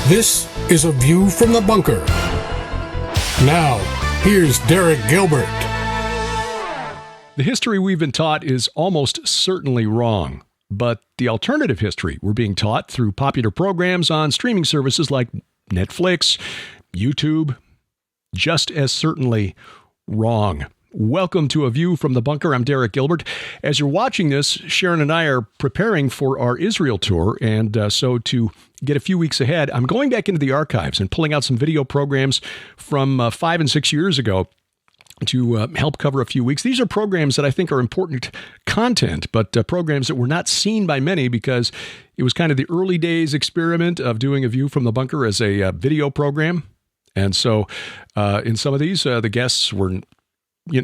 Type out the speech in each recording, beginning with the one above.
This is A View from the Bunker. Now, here's Derek Gilbert. The history we've been taught is almost certainly wrong, but the alternative history we're being taught through popular programs on streaming services like Netflix, YouTube, just as certainly wrong. Welcome to A View from the Bunker. I'm Derek Gilbert. As you're watching this, Sharon and I are preparing for our Israel tour, and so to get a few weeks ahead, I'm going back into the archives and pulling out some video programs from 5 and 6 years ago to help cover a few weeks. These are programs that I think are important content, but programs that were not seen by many because it was kind of the early days experiment of doing A View from the Bunker as a video program. And so in some of these, the guests were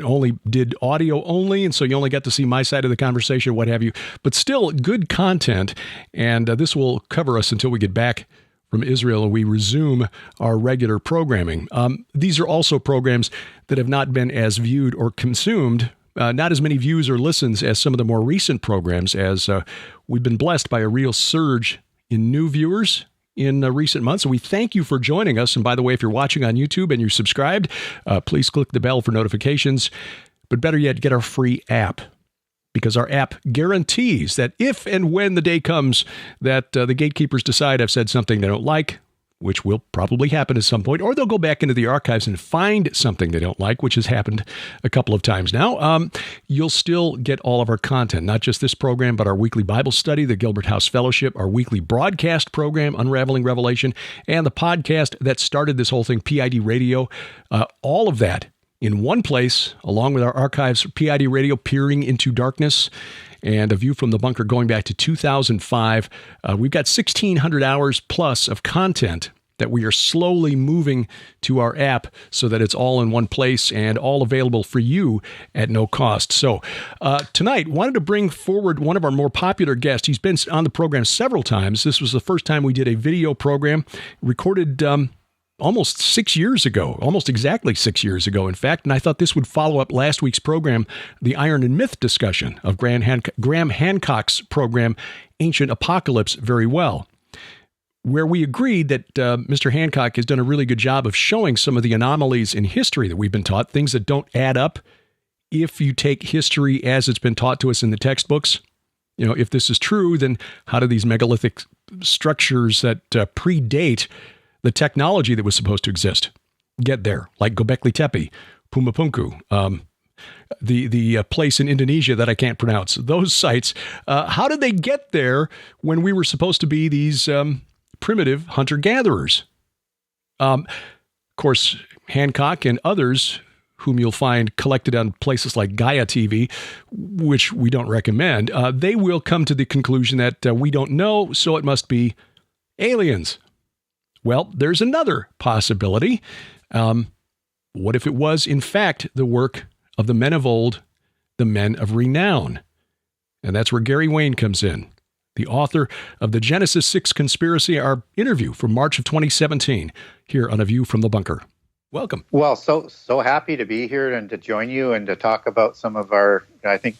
only did audio only, and so you only got to see my side of the conversation, what have you. But still, good content, and this will cover us until we get back from Israel and we resume our regular programming. These are also programs that have not been as viewed or consumed, not as many views or listens as some of the more recent programs, as we've been blessed by a real surge in new viewers in recent months. So we thank you for joining us. And by the way, if you're watching on YouTube and you're subscribed, please click the bell for notifications. But better yet, get our free app, because our app guarantees that if and when the day comes that the gatekeepers decide I've said something they don't like, which will probably happen at some point, or they'll go back into the archives and find something they don't like, which has happened a couple of times now, you'll still get all of our content, not just this program, but our weekly Bible study, the Gilbert House Fellowship, our weekly broadcast program, Unraveling Revelation, and the podcast that started this whole thing, PID Radio, all of that in one place, along with our archives, PID Radio, Peering into Darkness, and A View from the Bunker going back to 2005. We've got 1,600 hours plus of content that we are slowly moving to our app so that it's all in one place and all available for you at no cost. So tonight, wanted to bring forward one of our more popular guests. He's been on the program several times. This was the first time we did a video program, recorded almost 6 years ago, almost exactly 6 years ago, in fact. And I thought this would follow up last week's program, the Iron and Myth discussion of Graham Hancock's program, Ancient Apocalypse, very well, where we agreed that Mr. Hancock has done a really good job of showing some of the anomalies in history that we've been taught, things that don't add up if you take history as it's been taught to us in the textbooks. You know, if this is true, then how do these megalithic structures that predate the technology that was supposed to exist get there, like Göbekli Tepe, Pumapunku, the place in Indonesia that I can't pronounce, those sites? How did they get there when we were supposed to be these primitive hunter-gatherers? Of course, Hancock and others, whom you'll find collected on places like Gaia TV, which we don't recommend, they will come to the conclusion that we don't know, so it must be aliens. Well, there's another possibility. What if it was, in fact, the work of the men of old, the men of renown? And that's where Gary Wayne comes in, the author of the Genesis 6 Conspiracy, our interview from March of 2017, here on A View from the Bunker. Welcome. Well, so happy to be here and to join you and to talk about some of our, I think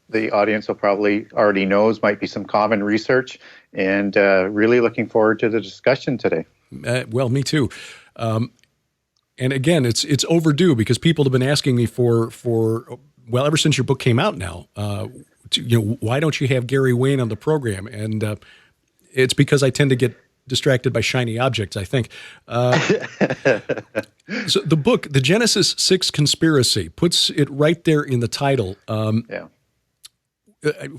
the audience will probably already knows, might be some common research, and really looking forward to the discussion today. Well, me too. And again, it's overdue because people have been asking me for ever since your book came out now, why don't you have Gary Wayne on the program? And it's because I tend to get distracted by shiny objects, I think. So the book, The Genesis 6 Conspiracy, puts it right there in the title. Yeah.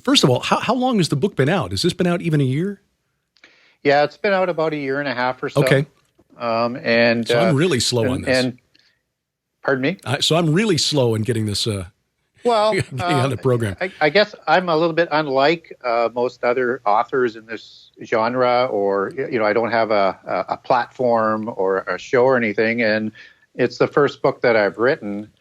First of all, how long has the book been out? Has this been out even a year? Yeah, it's been out about a year and a half or so. Okay. And so I'm really slow on this. And pardon me? So I'm really slow in getting this getting on the program. I guess I'm a little bit unlike most other authors in this genre, or, I don't have a platform or a show or anything. And it's the first book that I've written.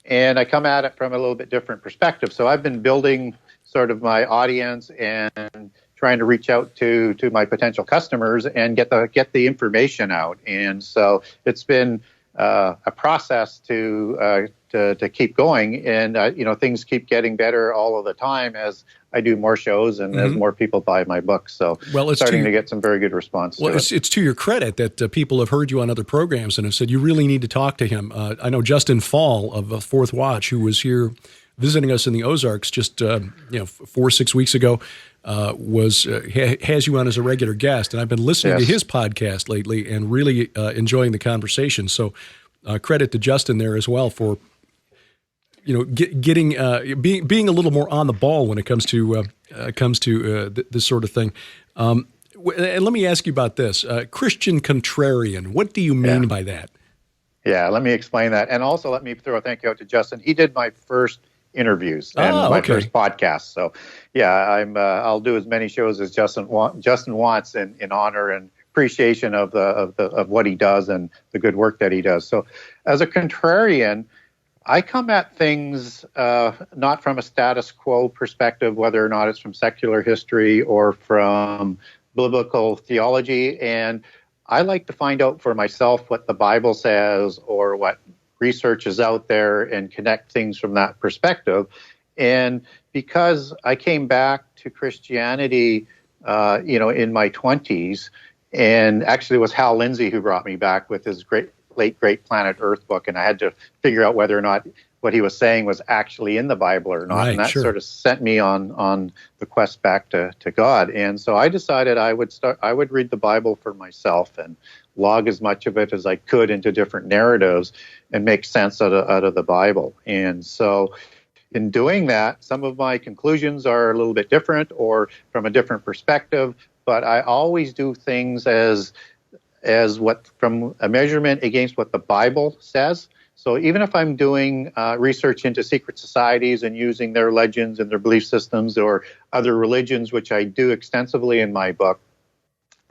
And I come at it from a little bit different perspective. So I've been building sort of my audience and trying to reach out to my potential customers and get the information out. And so it's been a process to keep going, and things keep getting better all of the time as I do more shows, and as more people buy my books, so it's starting to get some very good response. Well, it's to your credit that people have heard you on other programs and have said you really need to talk to him. I know Justin Fall of Fourth Watch, who was here visiting us in the Ozarks just 4 or 6 weeks ago, has you on as a regular guest, and I've been listening to his podcast lately and really enjoying the conversation. So credit to Justin there as well for being a little more on the ball when it comes to this sort of thing. And let me ask you about this. Christian contrarian. What do you mean by that? Yeah, let me explain that. And also let me throw a thank you out to Justin. He did my first interviews and my first podcast. So I'll do as many shows as Justin wants in honor and appreciation of what he does and the good work that he does. So as a contrarian, I come at things not from a status quo perspective, whether or not it's from secular history or from biblical theology. And I like to find out for myself what the Bible says or what research is out there and connect things from that perspective. And because I came back to Christianity, in my 20s, and actually it was Hal Lindsey who brought me back with his late Great Planet Earth book, and I had to figure out whether or not what he was saying was actually in the Bible or not. Right, and that sort of sent me on the quest back to God. And so I decided I would read the Bible for myself and log as much of it as I could into different narratives and make sense out of the Bible. And so in doing that, some of my conclusions are a little bit different or from a different perspective, but I always do things as what from a measurement against what the Bible says. So even if I'm doing research into secret societies and using their legends and their belief systems or other religions, which I do extensively in my book,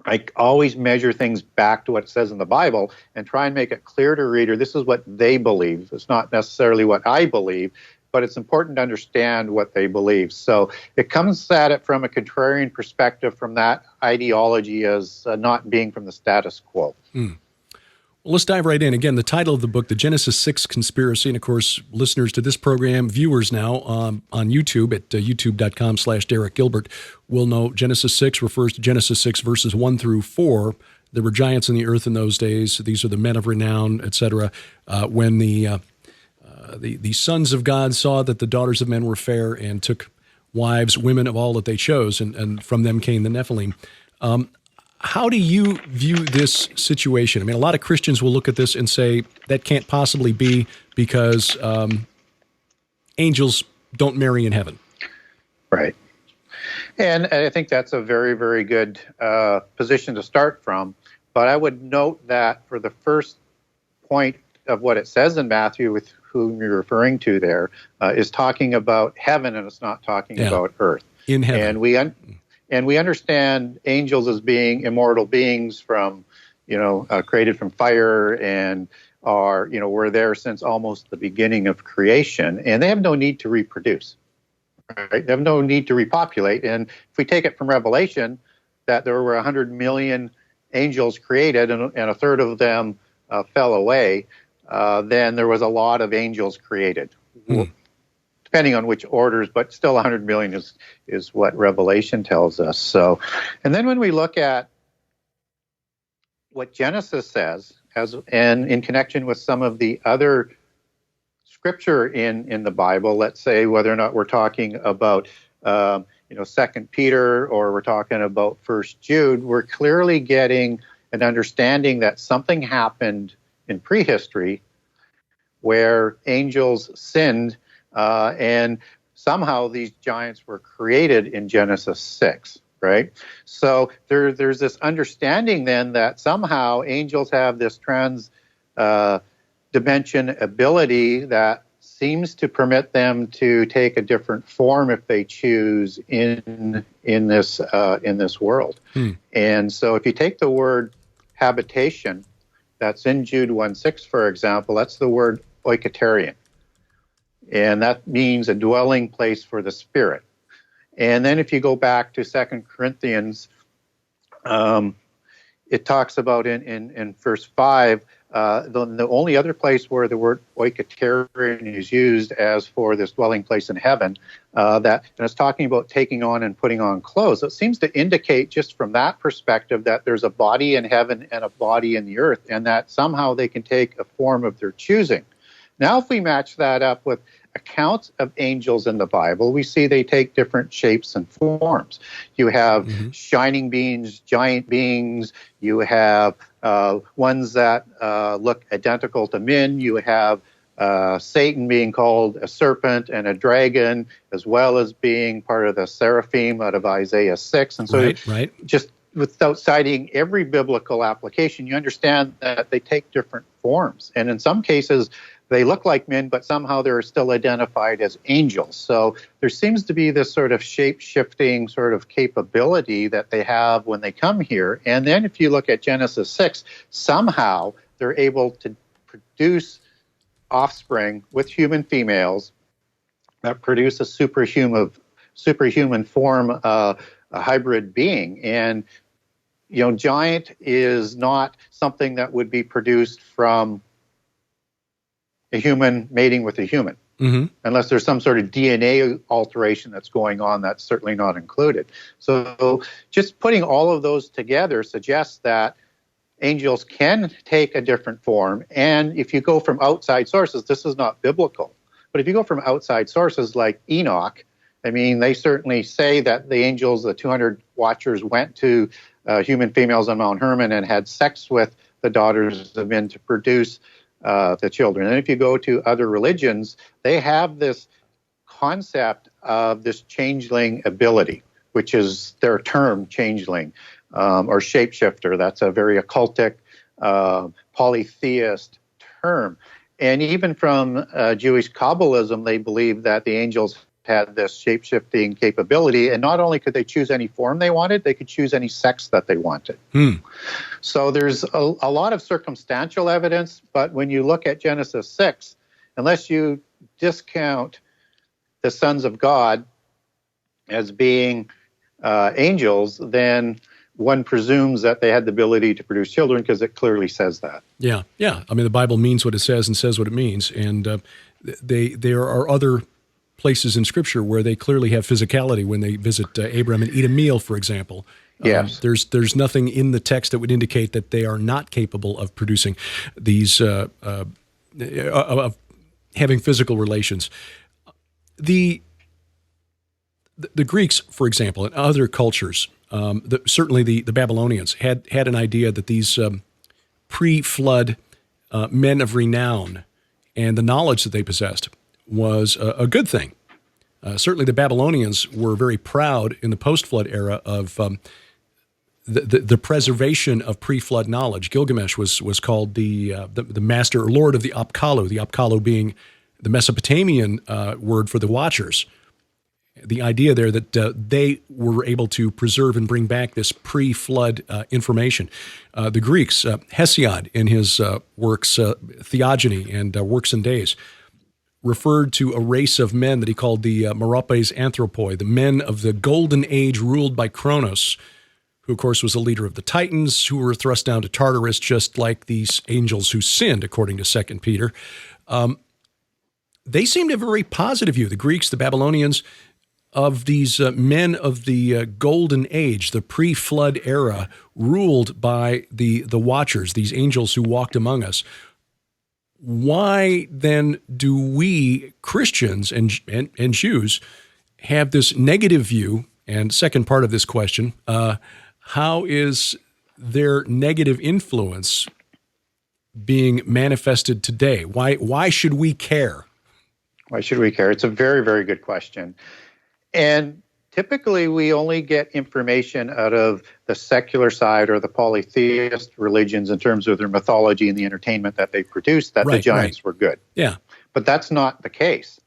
I always measure things back to what it says in the Bible and try and make it clear to a reader, this is what they believe. It's not necessarily what I believe, but it's important to understand what they believe. So it comes at it from a contrarian perspective from that ideology as not being from the status quo. Well, let's dive right in. Again, the title of the book, The Genesis 6 Conspiracy, and of course, listeners to this program, viewers now on YouTube at youtube.com/Derek Gilbert will know Genesis 6 refers to Genesis 6 verses 1 through 4. There were giants in the earth in those days. These are the men of renown, etc. When the sons of God saw that the daughters of men were fair and took wives, women of all that they chose, and from them came the Nephilim. How do you view this situation? I mean, a lot of Christians will look at this and say that can't possibly be because angels don't marry in heaven. Right. And I think that's a very, very good position to start from. But I would note that for the first point of what it says in Matthew, with whom you're referring to there, is talking about heaven, and it's not talking about earth. In heaven. And we understand angels as being immortal beings from, created from fire and are, were there since almost the beginning of creation. And they have no need to reproduce, right? They have no need to repopulate. And if we take it from Revelation, that there were 100 million angels created and a third of them fell away, then there was a lot of angels created. Depending on which orders, but still 100 million is what Revelation tells us. So, and then when we look at what Genesis says, and in connection with some of the other scripture in the Bible, let's say whether or not we're talking about 2 Peter or we're talking about 1 Jude, we're clearly getting an understanding that something happened in prehistory where angels sinned. And somehow these giants were created in Genesis 6, right? So there's this understanding then that somehow angels have this trans-dimension ability that seems to permit them to take a different form if they choose in this world. And so if you take the word habitation, that's in Jude 1:6, for example, that's the word oikaterion. And that means a dwelling place for the Spirit. And then if you go back to 2 Corinthians, it it talks about in verse 5, the only other place where the word oikaterion is used as for this dwelling place in heaven, and it's talking about taking on and putting on clothes. So it seems to indicate just from that perspective that there's a body in heaven and a body in the earth, and that somehow they can take a form of their choosing. Now, if we match that up with accounts of angels in the Bible, we see they take different shapes and forms. You have shining beings, giant beings. You have ones that look identical to men. You have Satan being called a serpent and a dragon, as well as being part of the seraphim out of Isaiah 6. And so just without citing every biblical application, you understand that they take different forms. And in some cases, they look like men, but somehow they're still identified as angels. So there seems to be this sort of shape-shifting sort of capability that they have when they come here. And then if you look at Genesis 6, somehow they're able to produce offspring with human females that produce a superhuman form, a hybrid being. And, giant is not something that would be produced from a human mating with a human. Unless there's some sort of DNA alteration that's going on, that's certainly not included. So just putting all of those together suggests that angels can take a different form. And if you go from outside sources, this is not biblical, but if you go from outside sources like Enoch, I mean, they certainly say that the angels, the 200 watchers, went to human females on Mount Hermon and had sex with the daughters of men to produce the children. And if you go to other religions, they have this concept of this changeling ability, which is their term, changeling, or shapeshifter. That's a very occultic, polytheist term. And even from Jewish Kabbalism, they believe that the angels had this shape-shifting capability, and not only could they choose any form they wanted, they could choose any sex that they wanted. So there's a lot of circumstantial evidence, but when you look at Genesis 6, unless you discount the sons of God as being angels, then one presumes that they had the ability to produce children because it clearly says that. Yeah. I mean, the Bible means what it says and says what it means, and there are other places in Scripture where they clearly have physicality when they visit Abram and eat a meal, for example. Yes. There's nothing in the text that would indicate that they are not capable of producing these, of having physical relations. The Greeks, for example, and other cultures, certainly the Babylonians, had an idea that these pre-flood men of renown and the knowledge that they possessed was a good thing. Certainly the Babylonians were very proud in the post-flood era of the preservation of pre-flood knowledge. Gilgamesh was called the master or lord of the Apkallu being the Mesopotamian word for the watchers. The idea there that they were able to preserve and bring back this pre-flood information. The Greeks, Hesiod in his works, Theogony and Works and Days, referred to a race of men that he called the Meropes Anthropoi, the men of the golden age ruled by Kronos, who, of course, was the leader of the Titans, who were thrust down to Tartarus, just like these angels who sinned, according to 2 Peter. They seemed to have a very positive view, the Greeks, the Babylonians, of these men of the golden age, the pre-flood era, ruled by the watchers, these angels who walked among us. Why then do we Christians and Jews have this negative view? And second part of this question, how is their negative influence being manifested today? Why should we care? Why should we care? It's a very, very good question. And typically we only get information out of the secular side or the polytheist religions in terms of their mythology and the entertainment that they produce, that the giants were good. Yeah. But that's not the case.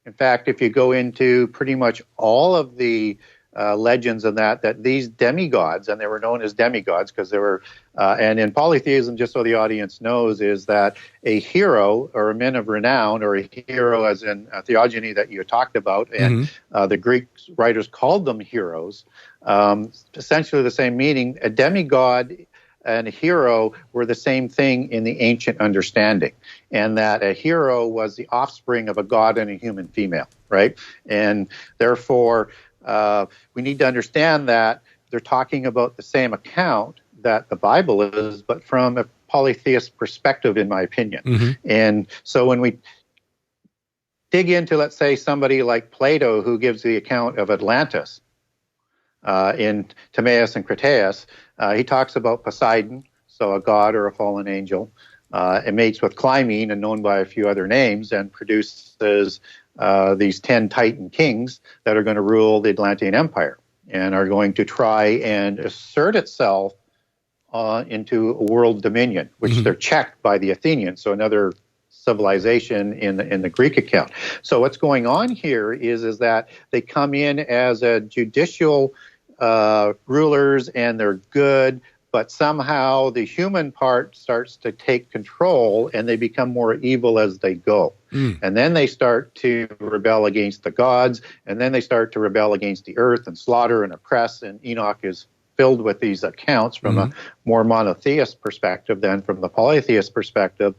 In fact, if you go into pretty much all of the legends of that these demigods, and they were known as demigods because they were, and in polytheism, just so the audience knows, is that a hero or a man of renown, or a hero as in theogony that you talked about, and the Greek writers called them heroes, essentially the same meaning. A demigod and a hero were the same thing in the ancient understanding, and that a hero was the offspring of a god and a human female, right? And therefore, we need to understand that they're talking about the same account that the Bible is, but from a polytheist perspective, in my opinion. Mm-hmm. And so when we dig into, let's say, somebody like Plato, who gives the account of Atlantis in Timaeus and Critias, he talks about Poseidon, so a god or a fallen angel. It mates with Clymene, and known by a few other names, and produces these 10 Titan kings that are going to rule the Atlantean Empire and are going to try and assert itself into a world dominion, which they're checked by the Athenians, so another civilization in the Greek account. So what's going on here is that they come in as a judicial rulers, and they're good, but somehow the human part starts to take control, and they become more evil as they go. And then they start to rebel against the gods, and then they start to rebel against the earth and slaughter and oppress, and Enoch is filled with these accounts from a more monotheist perspective than from the polytheist perspective.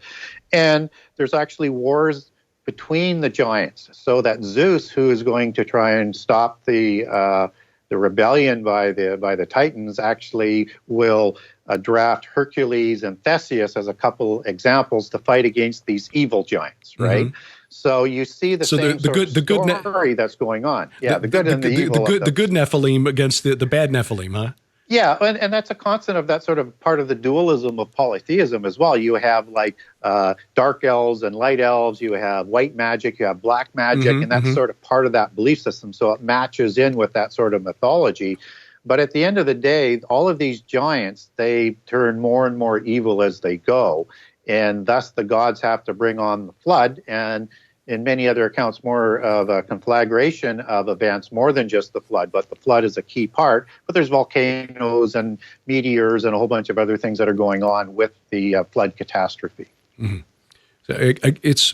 And there's actually wars between the giants, so that Zeus, who is going to try and stop the rebellion by the Titans, actually will draft Hercules and Theseus as a couple examples to fight against these evil giants, right? So you see the same story that's going on. Yeah, the good and the evil. The good Nephilim against the bad Nephilim, huh? Yeah, and that's a constant of that sort of part of the dualism of polytheism as well. You have like dark elves and light elves, you have white magic, you have black magic, and that's sort of part of that belief system. So it matches in with that sort of mythology. But at the end of the day, all of these giants, they turn more and more evil as they go. And thus the gods have to bring on the flood, and in many other accounts, more of a conflagration of events, more than just the flood, but the flood is a key part. But there's volcanoes and meteors and a whole bunch of other things that are going on with the flood catastrophe. So it's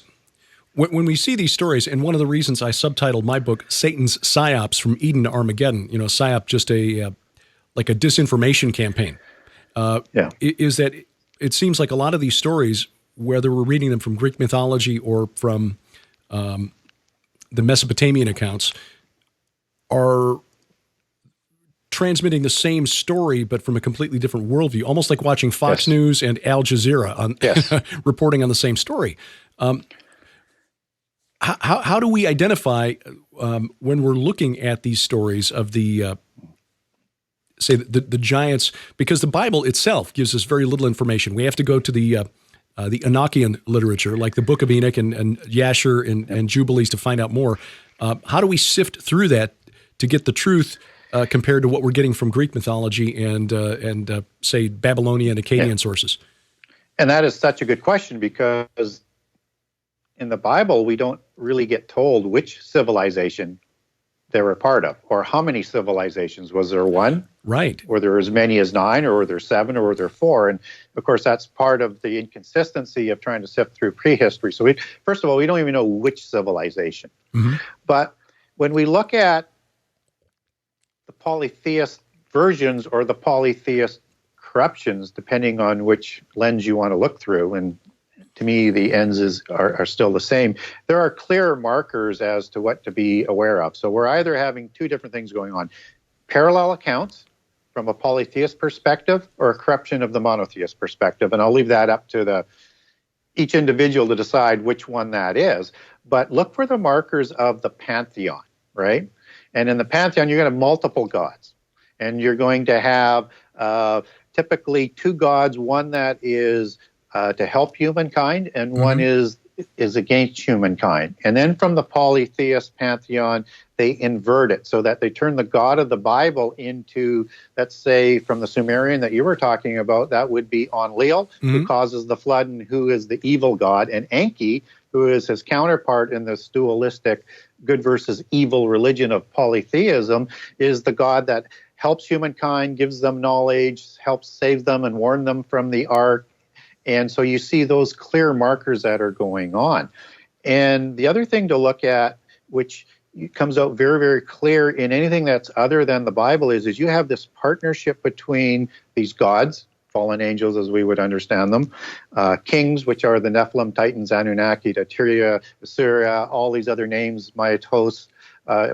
when we see these stories, and one of the reasons I subtitled my book "Satan's Psyops from Eden to Armageddon," psyop just like a disinformation campaign, is that it seems like a lot of these stories, whether we're reading them from Greek mythology or from the Mesopotamian accounts, are transmitting the same story, but from a completely different worldview, almost like watching Fox News and Al Jazeera on reporting on the same story. How do we identify when we're looking at these stories of the say the giants? Because the Bible itself gives us very little information. We have to go to the Enochian literature, like the Book of Enoch and Yasher and Jubilees, to find out more. How do we sift through that to get the truth compared to what we're getting from Greek mythology and say Babylonian and Akkadian sources? And that is such a good question, because in the Bible, we don't really get told which civilization they're a part of, or how many civilizations. Was there one? Right. Were there as many as 9, or were there 7, or were there 4? And of course, that's part of the inconsistency of trying to sift through prehistory. So first of all, we don't even know which civilization. But when we look at the polytheist versions or the polytheist corruptions, depending on which lens you want to look through, and to me, the ends are still the same. There are clear markers as to what to be aware of. So we're either having two different things going on: parallel accounts from a polytheist perspective, or a corruption of the monotheist perspective. And I'll leave that up to each individual to decide which one that is. But look for the markers of the pantheon, right? And in the pantheon, you're going to have multiple gods. And you're going to have typically two gods, one that is to help humankind, and one is against humankind. And then from the polytheist pantheon, they invert it so that they turn the God of the Bible into, let's say, from the Sumerian that you were talking about, that would be Enlil, who causes the flood and who is the evil god, and Enki, who is his counterpart in this dualistic good versus evil religion of polytheism, is the god that helps humankind, gives them knowledge, helps save them and warn them from the ark. And so you see those clear markers that are going on. And the other thing to look at, which comes out very, very clear in anything that's other than the Bible, is you have this partnership between these gods fallen angels as we would understand them, kings, which are the Nephilim, Titans, Anunnaki, Datyria, Assyria, all these other names, Maiatos,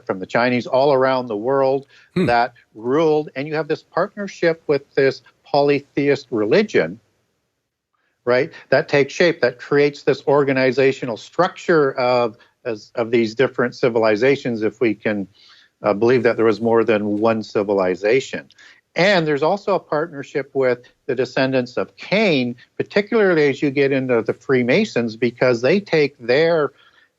from the Chinese, all around the world that ruled. And you have this partnership with this polytheist religion, right, that takes shape, that creates this organizational structure of these different civilizations, if we can believe that there was more than one civilization. And there's also a partnership with the descendants of Cain, particularly as you get into the Freemasons, because they take their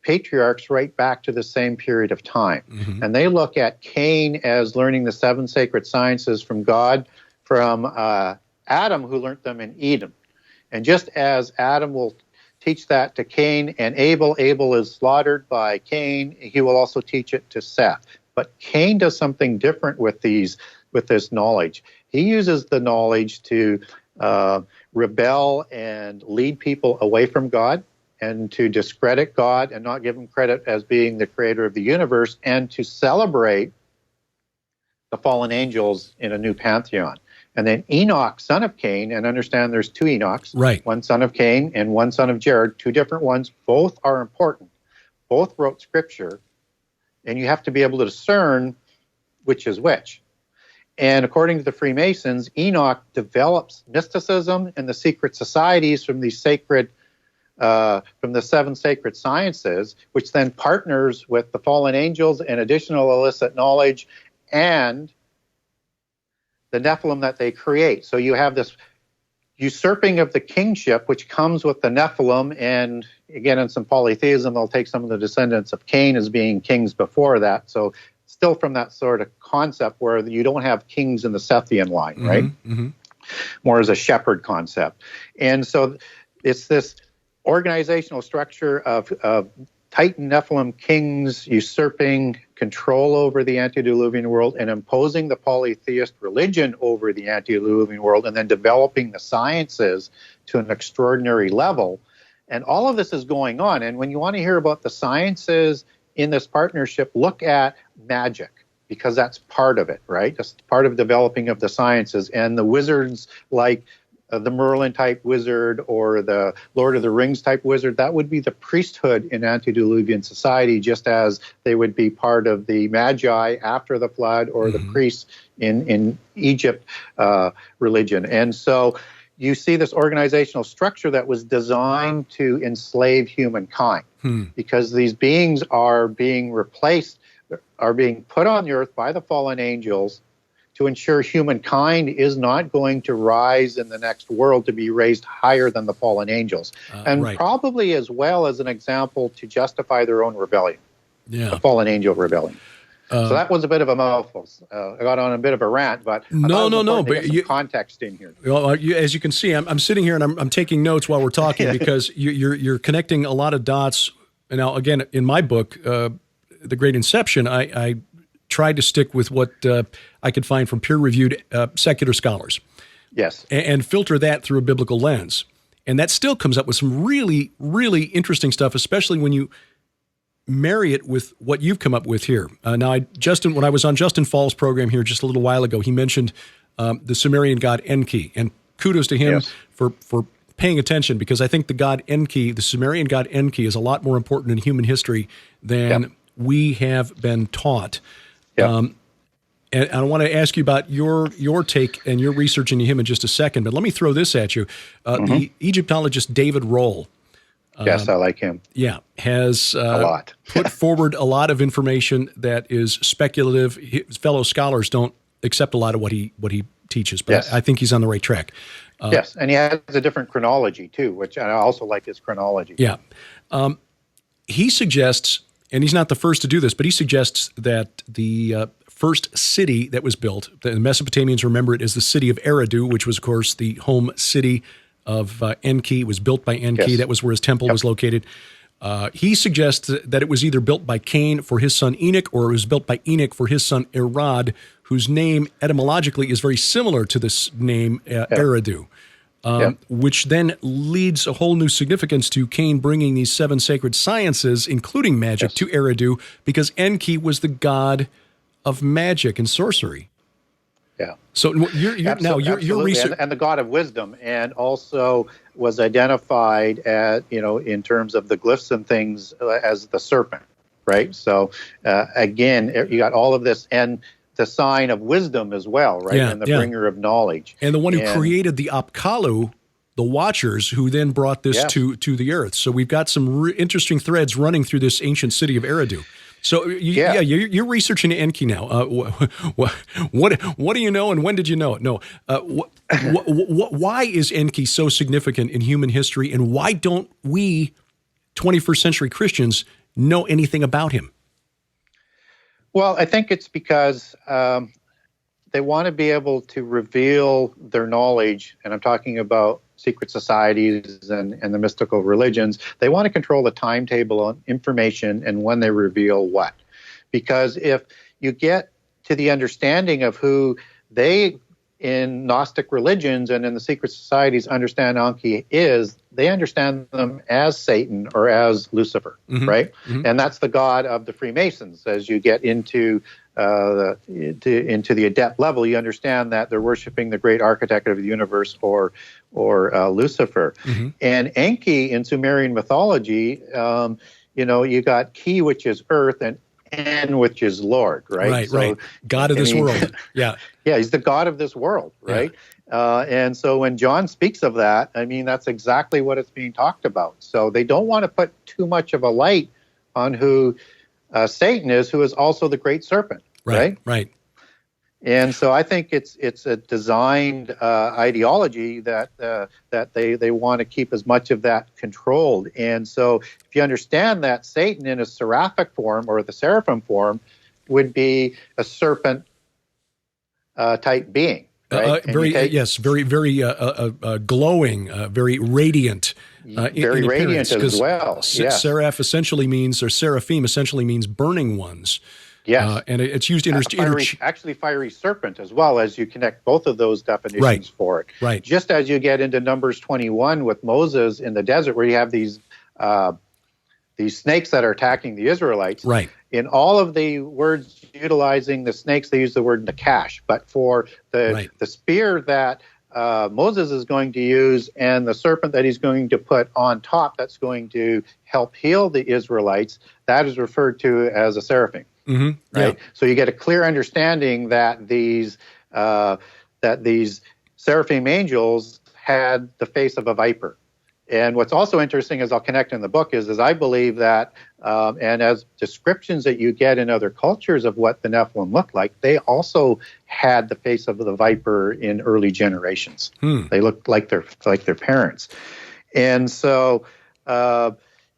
patriarchs right back to the same period of time. Mm-hmm. And they look at Cain as learning the 7 sacred sciences from God, from Adam, who learned them in Eden. And just as Adam will teach that to Cain and Abel is slaughtered by Cain, he will also teach it to Seth. But Cain does something different with this knowledge. He uses the knowledge to rebel and lead people away from God, and to discredit God and not give him credit as being the creator of the universe, and to celebrate the fallen angels in a new pantheon. And then Enoch, son of Cain, and understand there's 2 Enochs, right? One son of Cain and one son of Jared, 2 different ones. Both are important. Both wrote scripture, and you have to be able to discern which is which. And according to the Freemasons, Enoch develops mysticism and the secret societies from these sacred, from the 7 sacred sciences, which then partners with the fallen angels and additional illicit knowledge and the Nephilim that they create. So you have this usurping of the kingship, which comes with the Nephilim, and again, in some polytheism, they'll take some of the descendants of Cain as being kings before that. So still from that sort of concept where you don't have kings in the Sethian line, right? Mm-hmm. More as a shepherd concept. And so it's this organizational structure of Titan Nephilim kings usurping control over the antediluvian world and imposing the polytheist religion over the antediluvian world, and then developing the sciences to an extraordinary level. And all of this is going on. And when you want to hear about the sciences in this partnership, look at magic, because that's part of it, right? That's part of developing of the sciences. And the wizards like the Merlin-type wizard or the Lord of the Rings-type wizard, that would be the priesthood in antediluvian society, just as they would be part of the magi after the flood, or the priests in Egypt religion. And so you see this organizational structure that was designed to enslave humankind, because these beings are being replaced, are being put on the earth by the fallen angels to ensure humankind is not going to rise in the next world to be raised higher than the fallen angels. And probably as well as an example to justify their own rebellion, the fallen angel rebellion. So that was a bit of a mouthful. I got on a bit of a rant, but no. But some context in here. Well, as you can see, I'm sitting here and I'm taking notes while we're talking because you're connecting a lot of dots. Now, again, in my book, The Great Inception, I tried to stick with what I could find from peer-reviewed secular scholars. Yes. And filter that through a biblical lens. And that still comes up with some really, really interesting stuff, especially when you marry it with what you've come up with here. Now, when I was on Justin Fall's program here just a little while ago, he mentioned the Sumerian god Enki. And kudos to him for paying attention, because I think the god Enki, the Sumerian god Enki, is a lot more important in human history than we have been taught. And I want to ask you about your take and your research into him in just a second, but let me throw this at you. The Egyptologist David Roll, yes, I like him. Yeah, has put forward a lot of information that is speculative. His fellow scholars don't accept a lot of what he teaches, but I think he's on the right track. Yes, and he has a different chronology too, which I also like his chronology. Yeah. He suggests, and he's not the first to do this, but he suggests that the first city that was built, the Mesopotamians remember it as the city of Eridu, which was, of course, the home city of Enki. It was built by Enki. That was where his temple was located. He suggests that it was either built by Cain for his son Enoch, or it was built by Enoch for his son Irad, whose name etymologically is very similar to this name, Eridu. Which then leads a whole new significance to Cain bringing these 7 sacred sciences, including magic, to Eridu, because Enki was the god of magic and sorcery. Yeah. So you're research, and the god of wisdom, and also was identified in terms of the glyphs and things as the serpent, right? So again, you got all of this, and the sign of wisdom as well, right? And the bringer of knowledge, and the one who created the Apkallu, the Watchers, who then brought this to the earth. So we've got some interesting threads running through this ancient city of Eridu. So you're researching Enki now. What do you know, and when did you know it? No, why is Enki so significant in human history, and why don't we, 21st century Christians, know anything about him? Well, I think it's because they want to be able to reveal their knowledge, and I'm talking about secret societies and the mystical religions. They want to control the timetable on information and when they reveal what. Because if you get to the understanding of who they, in Gnostic religions and in the secret societies, understand Enki is, they understand them as Satan or as Lucifer, right? Mm-hmm. And that's the god of the Freemasons. As you get into the adept level, you understand that they're worshiping the great architect of the universe, or Lucifer. Mm-hmm. And Enki in Sumerian mythology, you got Ki, which is earth, and En, which is Lord, right? Right. God of this world. Yeah. Yeah, he's the God of this world, right? Yeah. And so when John speaks of that, I mean, that's exactly what it's being talked about. So they don't want to put too much of a light on who Satan is, who is also the great serpent, right? Right. And so I think it's a designed ideology that they want to keep as much of that controlled. And so if you understand that Satan in a seraphic form or the seraphim form would be a serpent type being, right? Very glowing, very radiant. Very in radiant as well. Seraph essentially means, or seraphim essentially means burning ones. Yes. And it's used actually fiery serpent as well, as you connect both of those definitions for it. Right. Just as you get into Numbers 21 with Moses in the desert, where you have these snakes that are attacking the Israelites. Right. In all of the words utilizing the snakes, they use the word nakash. But for the spear that Moses is going to use and the serpent that he's going to put on top that's going to help heal the Israelites, that is referred to as a seraphim. Mm-hmm. Right. Yeah. So you get a clear understanding that these seraphim angels had the face of a viper. And what's also interesting, as I'll connect in the book, is I believe that, and as descriptions that you get in other cultures of what the Nephilim looked like, they also had the face of the viper in early generations. They looked like their parents. And so,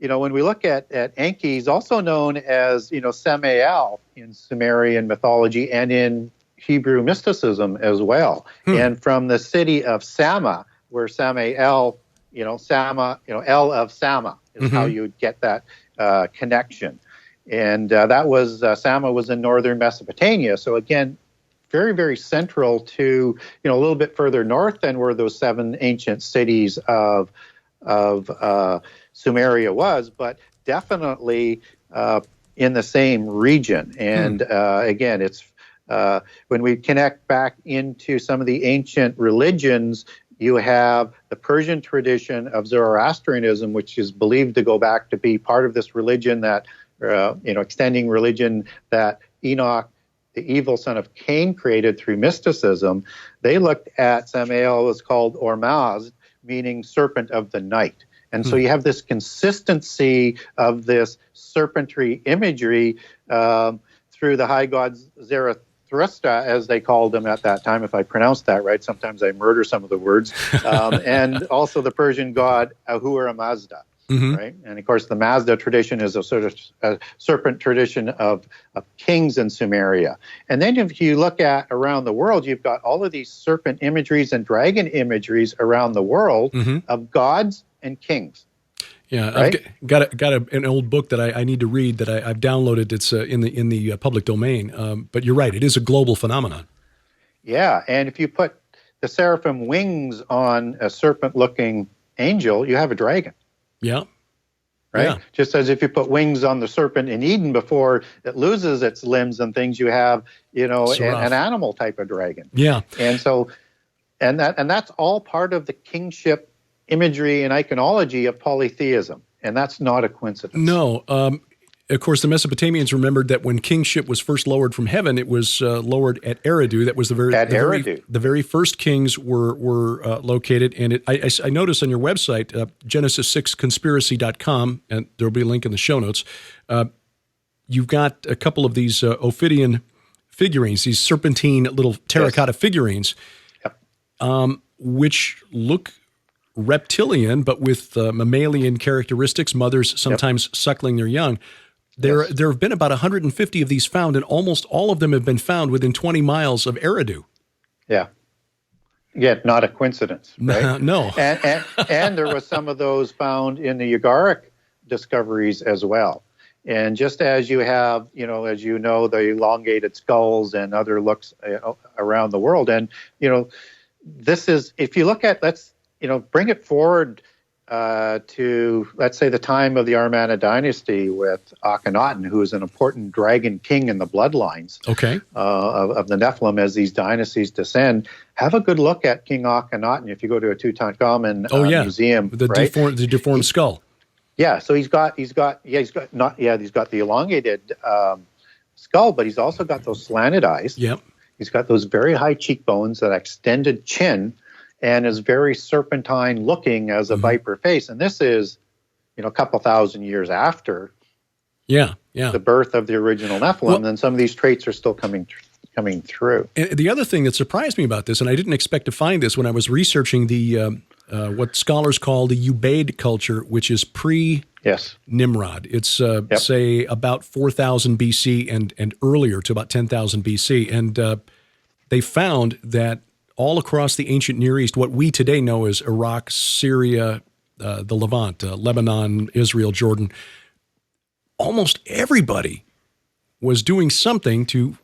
when we look at Enki, he's also known as, Samael in Sumerian mythology and in Hebrew mysticism as well. And from the city of Sama, where Samael, El of Sama is how you would get that connection. And that was, Sama was in northern Mesopotamia. So again, very, very central to, a little bit further north than where those 7 ancient cities of Sumeria was, but definitely in the same region. And again, it's when we connect back into some of the ancient religions, you have the Persian tradition of Zoroastrianism, which is believed to go back to be part of this religion that, extending religion that Enoch, the evil son of Cain, created through mysticism. They looked at Samael as called Ormazd, meaning serpent of the night. And so you have this consistency of this serpentry imagery through the high god Zarathustra, as they called him at that time, if I pronounced that right. Sometimes I murder some of the words. And also the Persian god Ahura Mazda, right? And of course, the Mazda tradition is a sort of a serpent tradition of kings in Sumeria. And then if you look at around the world, you've got all of these serpent imageries and dragon imageries around the world of gods and kings. Yeah, right? I've got an old book that I need to read that I've downloaded. It's in the public domain. But you're right; it is a global phenomenon. Yeah, and if you put the seraphim wings on a serpent-looking angel, you have a dragon. Yeah. right? Yeah. Just as if you put wings on the serpent in Eden before it loses its limbs and things, you have, an animal type of dragon. Yeah. And so, and that's all part of the kingship imagery and iconology of polytheism. And that's not a coincidence. No. Of course, the Mesopotamians remembered that when kingship was first lowered from heaven, it was lowered at Eridu. That was the very first kings were located. And I noticed on your website, Genesis6conspiracy.com, and there'll be a link in the show notes, you've got a couple of these Ophidian figurines, these serpentine little terracotta figurines, which look reptilian, but with mammalian characteristics, mothers sometimes suckling their young. There have been about 150 of these found, and almost all of them have been found within 20 miles of Eridu. Yeah. Yet not a coincidence, right? No. And there was some of those found in the Ugaritic discoveries as well. And just as you have, the elongated skulls and other looks around the world. And, this is, if you look at, bring it forward to, let's say, the time of the Amarna dynasty with Akhenaten, who is an important dragon king in the bloodlines of the Nephilim as these dynasties descend. Have a good look at King Akhenaten if you go to a Tutankhamun museum. The deformed skull. Yeah, so he's got the elongated skull, but he's also got those slanted eyes. Yep. He's got those very high cheekbones, that extended chin, and is very serpentine looking as a viper face. And this is, a couple thousand years after the birth of the original Nephilim, and some of these traits are still coming through. And the other thing that surprised me about this, and I didn't expect to find this when I was researching the what scholars call the Ubaid culture, which is pre-Nimrod. It's, say, about 4,000 BC and earlier to about 10,000 BC. And they found that all across the ancient Near East, what we today know as Iraq, Syria, the Levant, Lebanon, Israel, Jordan, almost everybody was doing something to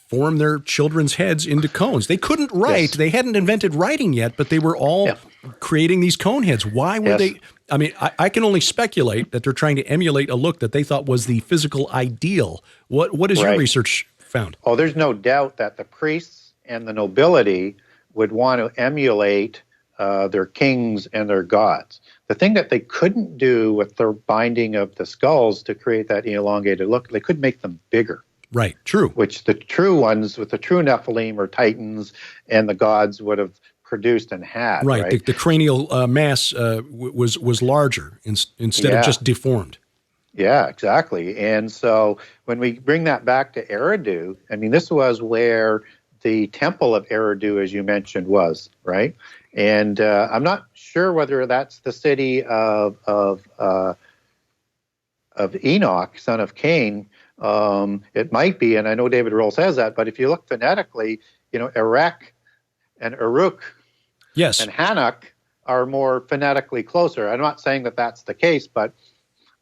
form their children's heads into cones. They couldn't write. Yes. They hadn't invented writing yet, but they were all creating these cone heads. Why were they? I mean, I can only speculate that they're trying to emulate a look that they thought was the physical ideal. What has your research found? Oh, there's no doubt that the priests and the nobility would want to emulate their kings and their gods. The thing that they couldn't do with their binding of the skulls to create that elongated look, they could make them bigger. Right, true. Which the true ones with the true Nephilim or Titans and the gods would have produced and had. Right. The cranial mass was larger instead of just deformed. Yeah, exactly. And so when we bring that back to Eridu, I mean, this was where the temple of Eridu, as you mentioned, was, right? And I'm not sure whether that's the city of Enoch, son of Cain. It might be, and I know David Roll says that, but if you look phonetically, Erech and Uruk and Hanok are more phonetically closer. I'm not saying that that's the case, but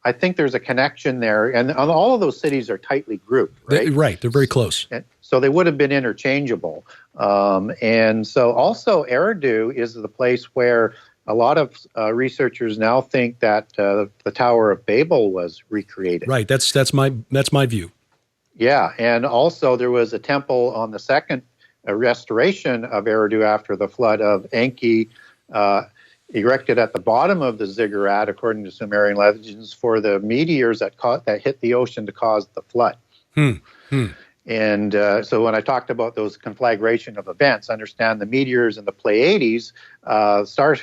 I think there's a connection there. And all of those cities are tightly grouped, right? They're very close. So they would have been interchangeable. And so also Eridu is the place where a lot of researchers now think that the Tower of Babel was recreated. Right. That's my view. Yeah, and also there was a temple on the second restoration of Eridu after the flood of Enki, erected at the bottom of the ziggurat, according to Sumerian legends, for the meteors that hit the ocean to cause the flood. And so when I talked about those conflagration of events, understand the meteors and the Pleiades, star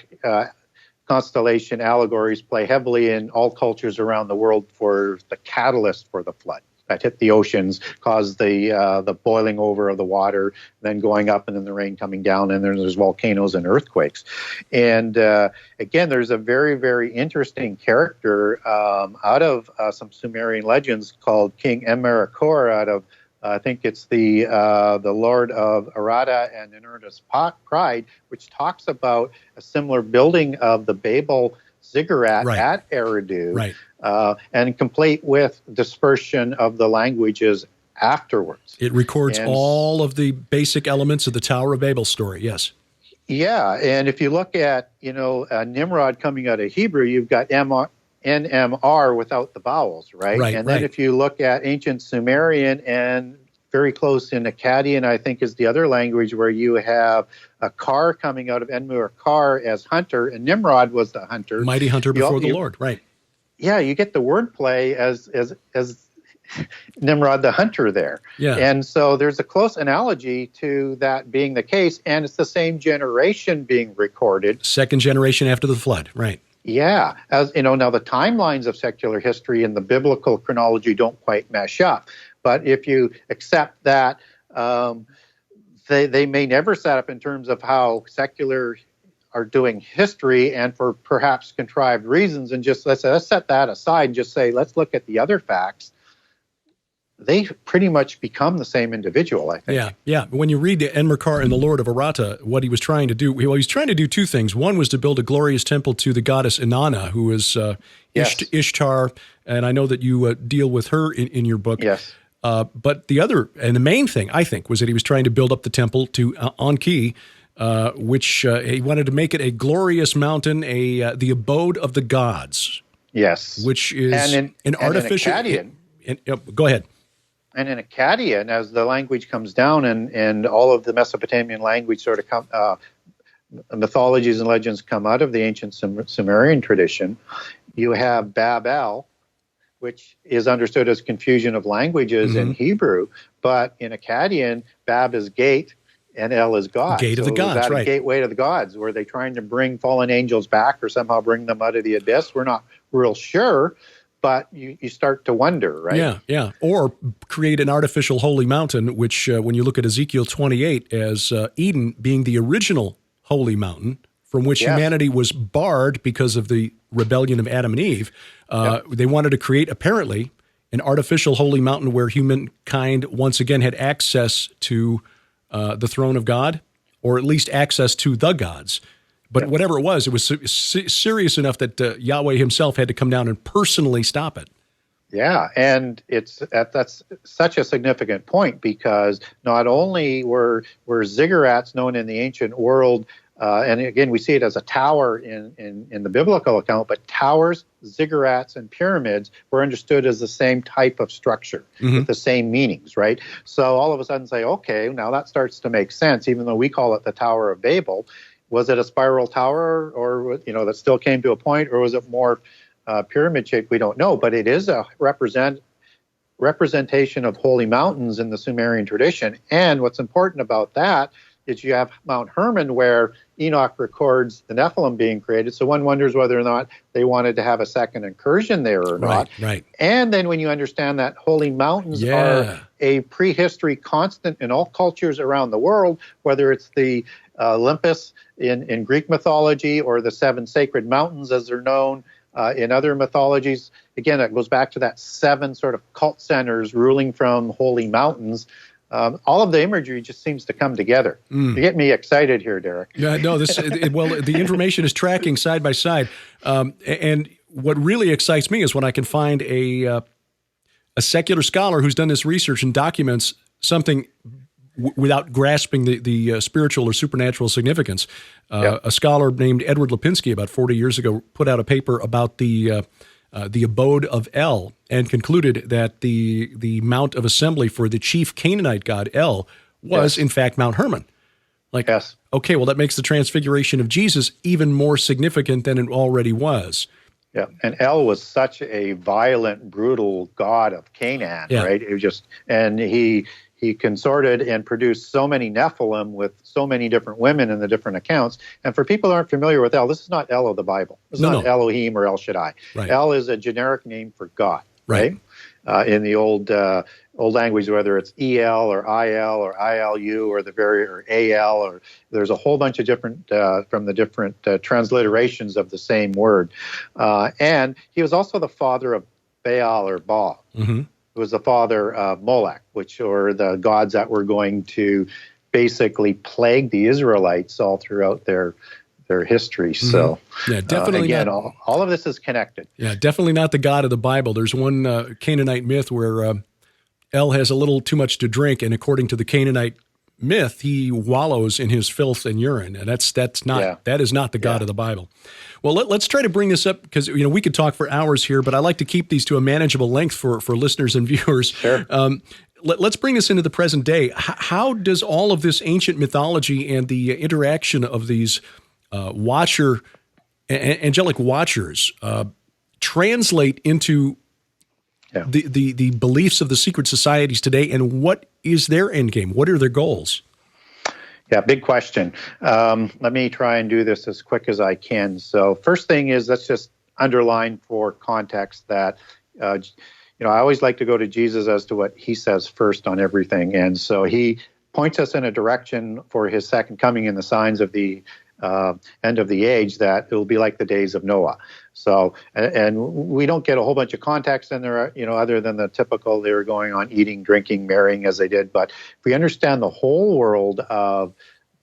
constellation allegories play heavily in all cultures around the world for the catalyst for the flood that hit the oceans, caused the boiling over of the water, then going up and then the rain coming down, and then there's volcanoes and earthquakes. And again, there's a very, very interesting character out of some Sumerian legends called King Emerakor out of I think it's the Lord of Arada and Inertus Pride, which talks about a similar building of the Babel ziggurat at Eridu, and complete with dispersion of the languages afterwards. It records all of the basic elements of the Tower of Babel story, yes. Yeah, and if you look at, Nimrod coming out of Hebrew, you've got NMR without the vowels, right? Right, and then right. if you look at ancient Sumerian and very close in Akkadian, I think is the other language where you have a car coming out of Enmu Kar as hunter, and Nimrod was the hunter. Mighty hunter before the Lord, right. Yeah, you get the wordplay as Nimrod the hunter there. Yeah. And so there's a close analogy to that being the case, and it's the same generation being recorded. Second generation after the flood, right. Yeah. As you know, now the timelines of secular history and the biblical chronology don't quite mesh up. But if you accept that, they may never set up in terms of how secular are doing history, and for perhaps contrived reasons, and just let's set that aside and just say, let's look at the other facts. They pretty much become the same individual, I think. Yeah. When you read the Enmerkar and the Lord of Arata, what he was trying to do, he was trying to do two things. One was to build a glorious temple to the goddess Inanna, who is Ishtar, and I know that you deal with her in your book. Yes. But the other, and the main thing, I think, was that he was trying to build up the temple to Anki, which he wanted to make it a glorious mountain, the abode of the gods. Yes. Which is an artificial... Go ahead. And in Akkadian, as the language comes down and all of the Mesopotamian language sort of mythologies and legends come out of the ancient Sumerian tradition, you have Babel, which is understood as confusion of languages in Hebrew, but in Akkadian, Bab is gate and El is God. Gate of the gods, is that right. a gateway to the gods? Were they trying to bring fallen angels back or somehow bring them out of the abyss? We're not real sure. But you start to wonder, right? Yeah. Or create an artificial holy mountain, which when you look at Ezekiel 28 as Eden being the original holy mountain from which humanity was barred because of the rebellion of Adam and Eve, they wanted to create, apparently, an artificial holy mountain where humankind once again had access to the throne of God, or at least access to the gods. But whatever it was serious enough that Yahweh himself had to come down and personally stop it. Yeah, and that's such a significant point, because not only were ziggurats known in the ancient world, and again we see it as a tower in the biblical account, but towers, ziggurats, and pyramids were understood as the same type of structure with the same meanings, right? So all of a sudden say, okay, now that starts to make sense, even though we call it the Tower of Babel. Was it a spiral tower, or that still came to a point, or was it more pyramid shaped? We don't know, but it is a representation of holy mountains in the Sumerian tradition. And what's important about that is you have Mount Hermon, where Enoch records the Nephilim being created. So one wonders whether or not they wanted to have a second incursion there or not. Right. And then when you understand that holy mountains are a prehistory constant in all cultures around the world, whether it's the Olympus in Greek mythology, or the seven sacred mountains as they're known in other mythologies. Again, it goes back to that seven sort of cult centers ruling from holy mountains. All of the imagery just seems to come together. You get me excited here, Derek. Yeah, no, the information is tracking side by side. And what really excites me is when I can find a secular scholar who's done this research and documents something without grasping the spiritual or supernatural significance. A scholar named Edward Lipinski about 40 years ago put out a paper about the abode of El, and concluded that the mount of assembly for the chief Canaanite god El was in fact Mount Hermon. Okay, well, that makes the transfiguration of Jesus even more significant than it already was. Yeah, and El was such a violent, brutal god of Canaan, right? It was just, and he consorted and produced so many Nephilim with so many different women in the different accounts. And for people who aren't familiar with El, this is not El of the Bible. This is not Elohim or El Shaddai. Right. El is a generic name for God, right? In the old language, whether it's El or Il or Ilu or Al, or there's a whole bunch of different from the different transliterations of the same word. And he was also the father of Baal or Baal. Who was the father of Molech, or the gods that were going to basically plague the Israelites all throughout their history. So, definitely again, all of this is connected. Yeah, definitely not the God of the Bible. There's one Canaanite myth where El has a little too much to drink, and according to the Canaanite myth, he wallows in his filth and urine, and that is not the God of the Bible. Well, let's try to bring this up because we could talk for hours here, but I like to keep these to a manageable length for listeners and viewers. Sure. Let's bring this into the present day. How does all of this ancient mythology and the interaction of these angelic watchers translate into the beliefs of the secret societies today, and what is their end game? What are their goals? Yeah, big question. Let me try and do this as quick as I can. So first thing is, let's just underline for context that, I always like to go to Jesus as to what he says first on everything. And so he points us in a direction for his second coming and the signs of the end of the age, that it will be like the days of Noah. So, and we don't get a whole bunch of context in there, other than the typical, they were going on eating, drinking, marrying as they did. But if we understand the whole world of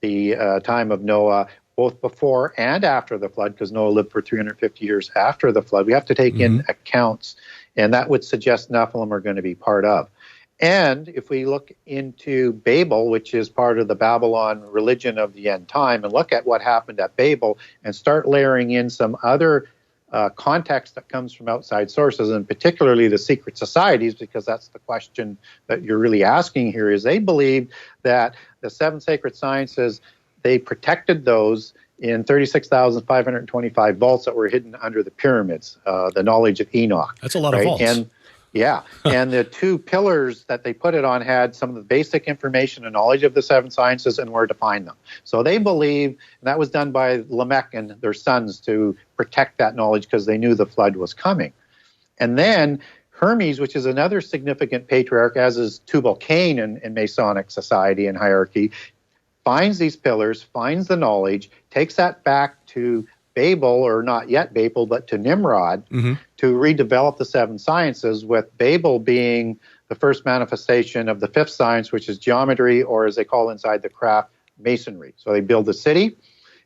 the time of Noah, both before and after the flood, because Noah lived for 350 years after the flood, we have to take in accounts, and that would suggest Nephilim are going to be part of. And if we look into Babel, which is part of the Babylon religion of the end time, and look at what happened at Babel and start layering in some other context that comes from outside sources, and particularly the secret societies, because that's the question that you're really asking here, is they believed that the seven sacred sciences, they protected those in 36,525 vaults that were hidden under the pyramids, the knowledge of Enoch. That's a lot of vaults. And the two pillars that they put it on had some of the basic information and knowledge of the seven sciences and where to find them. So they believe, and that was done by Lamech and their sons to protect that knowledge because they knew the flood was coming. And then Hermes, which is another significant patriarch, as is Tubal-Cain in Masonic society and hierarchy, finds these pillars, finds the knowledge, takes that back to Babel, or not yet Babel, but to Nimrod, to redevelop the seven sciences, with Babel being the first manifestation of the fifth science, which is geometry, or as they call inside the craft, masonry. So they build the city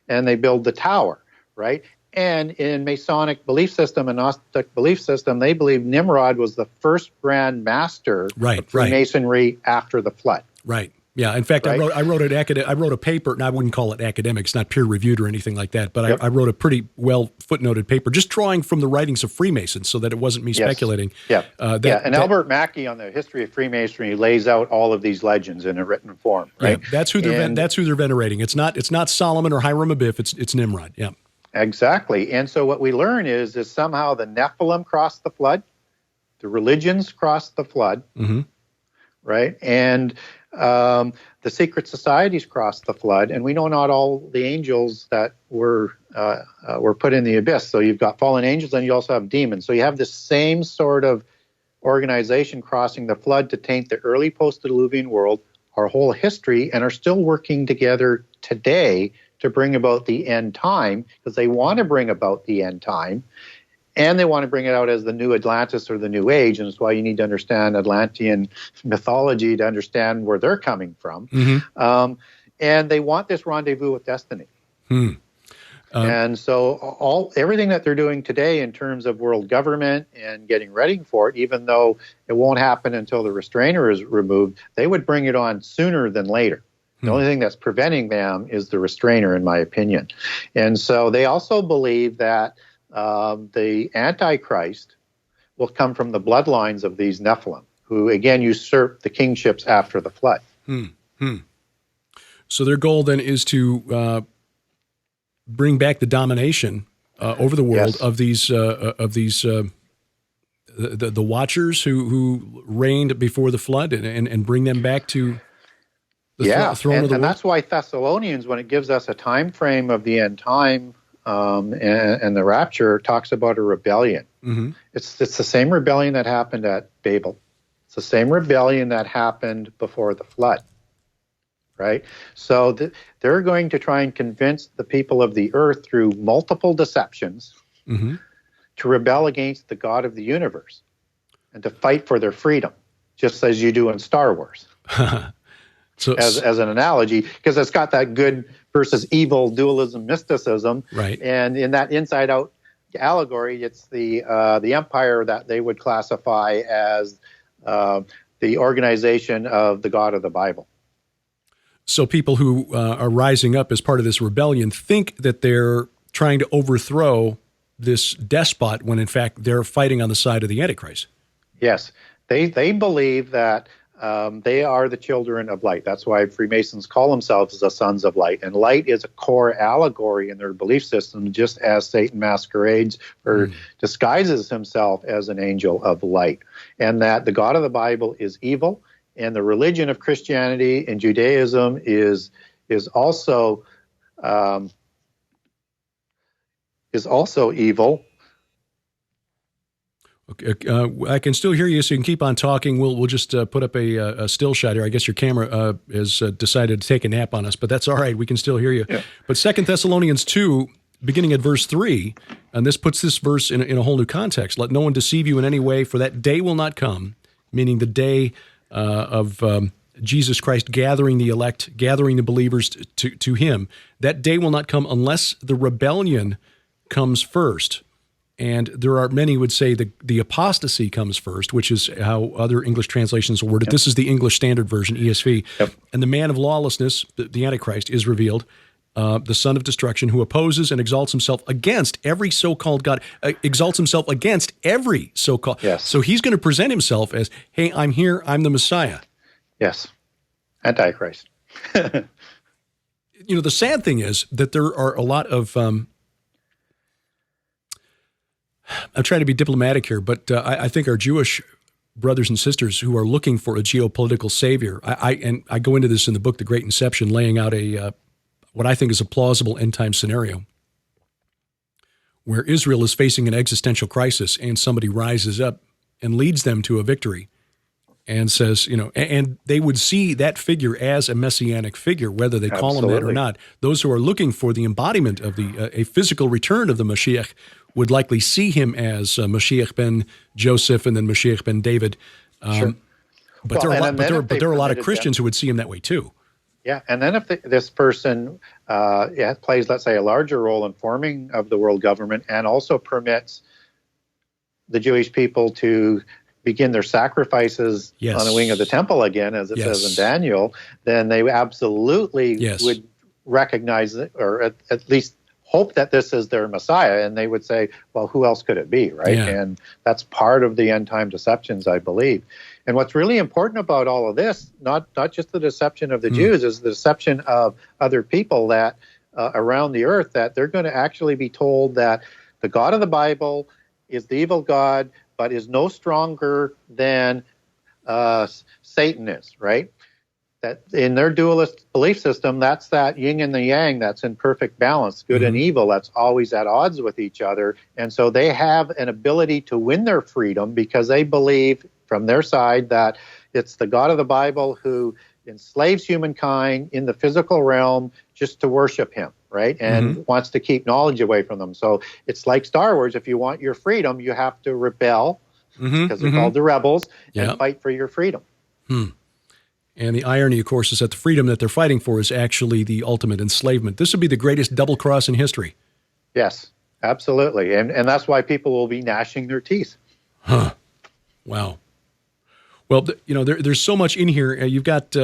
and they build the tower, right? And in Masonic belief system and Gnostic belief system, they believe Nimrod was the first grand master of Freemasonry after the flood. Right. Yeah. In fact, right? I wrote a paper, and I wouldn't call it academic. It's not peer reviewed or anything like that. But I wrote a pretty well footnoted paper, just drawing from the writings of Freemasons, so that it wasn't me speculating. And Albert Mackey on the history of Freemasonry lays out all of these legends in a written form. Right. Yeah, that's who they're venerating. It's not Solomon or Hiram Abiff. It's Nimrod. Yeah. Exactly. And so what we learn is somehow the Nephilim crossed the flood, the religions crossed the flood, right, and the secret societies crossed the flood, and we know not all the angels that were put in the abyss. So you've got fallen angels, and you also have demons. So you have this same sort of organization crossing the flood to taint the early post-Diluvian world, our whole history, and are still working together today to bring about the end time, because they want to bring about the end time. And they want to bring it out as the new Atlantis or the new age. And that's why you need to understand Atlantean mythology to understand where they're coming from. And they want this rendezvous with destiny. And so everything that they're doing today in terms of world government and getting ready for it, even though it won't happen until the restrainer is removed, they would bring it on sooner than later. The only thing that's preventing them is the restrainer, in my opinion. And so they also believe that the Antichrist will come from the bloodlines of these Nephilim, who again usurped the kingships after the flood. So their goal then is to bring back the domination over the world of these the Watchers who reigned before the flood, and bring them back to the throne of the world. And that's why Thessalonians, when it gives us a time frame of the end time, and the rapture, talks about a rebellion. It's the same rebellion that happened at Babel. It's the same rebellion that happened before the flood, right? So they're going to try and convince the people of the earth through multiple deceptions to rebel against the God of the universe and to fight for their freedom, just as you do in Star Wars. So, as an analogy, because it's got that good versus evil dualism mysticism, right? And in that inside out allegory, it's the empire that they would classify as the organization of the God of the Bible. So people who are rising up as part of this rebellion think that they're trying to overthrow this despot when in fact they're fighting on the side of the Antichrist. Yes, they believe that they are the children of light. That's why Freemasons call themselves the sons of light. And light is a core allegory in their belief system, just as Satan masquerades or disguises himself as an angel of light. And that the God of the Bible is evil, and the religion of Christianity and Judaism is also evil. Okay, I can still hear you, so you can keep on talking. We'll just put up a still shot here. I guess your camera has decided to take a nap on us, but that's all right. We can still hear you. Yeah. But 2 Thessalonians 2, beginning at verse 3, and this puts this verse in a whole new context. Let no one deceive you in any way, for that day will not come, meaning the day of Jesus Christ gathering the elect, gathering the believers to him. That day will not come unless the rebellion comes first. And there are many who would say the apostasy comes first, which is how other English translations will word it. Yep. This is the English Standard Version, ESV. Yep. And the man of lawlessness, the Antichrist, is revealed, the son of destruction, who opposes and exalts himself against every so-called God, exalts himself against every so-called. Yes. So he's going to present himself as, hey, I'm here, I'm the Messiah. Yes, Antichrist. The sad thing is that there are a lot of... I'm trying to be diplomatic here, but I think our Jewish brothers and sisters who are looking for a geopolitical savior, I go into this in the book, The Great Inception, laying out what I think is a plausible end-time scenario where Israel is facing an existential crisis and somebody rises up and leads them to a victory and says, and they would see that figure as a messianic figure, whether they call him that or not. Those who are looking for the embodiment of a physical return of the Mashiach would likely see him as Mashiach ben Joseph and then Mashiach ben David. Sure. But there are a lot of Christians who would see him that way too. Yeah, and then if this person plays, let's say, a larger role in forming of the world government and also permits the Jewish people to begin their sacrifices on the wing of the temple again, as it says in Daniel, then they absolutely would recognize it, or at least hope that this is their Messiah, and they would say, well, who else could it be, right? Yeah. And that's part of the end-time deceptions, I believe. And what's really important about all of this, not just the deception of the Jews, is the deception of other people that around the earth, that they're going to actually be told that the God of the Bible is the evil God, but is no stronger than Satan is, right? That in their dualist belief system, that's that yin and the yang that's in perfect balance, good and evil, that's always at odds with each other. And so they have an ability to win their freedom because they believe from their side that it's the God of the Bible who enslaves humankind in the physical realm just to worship him, right? And wants to keep knowledge away from them. So it's like Star Wars. If you want your freedom, you have to rebel, because they're called the rebels, and fight for your freedom. And the irony, of course, is that the freedom that they're fighting for is actually the ultimate enslavement. This would be the greatest double cross in history. Yes, absolutely. And that's why people will be gnashing their teeth. Huh. Wow. Well, there's so much in here. You've got,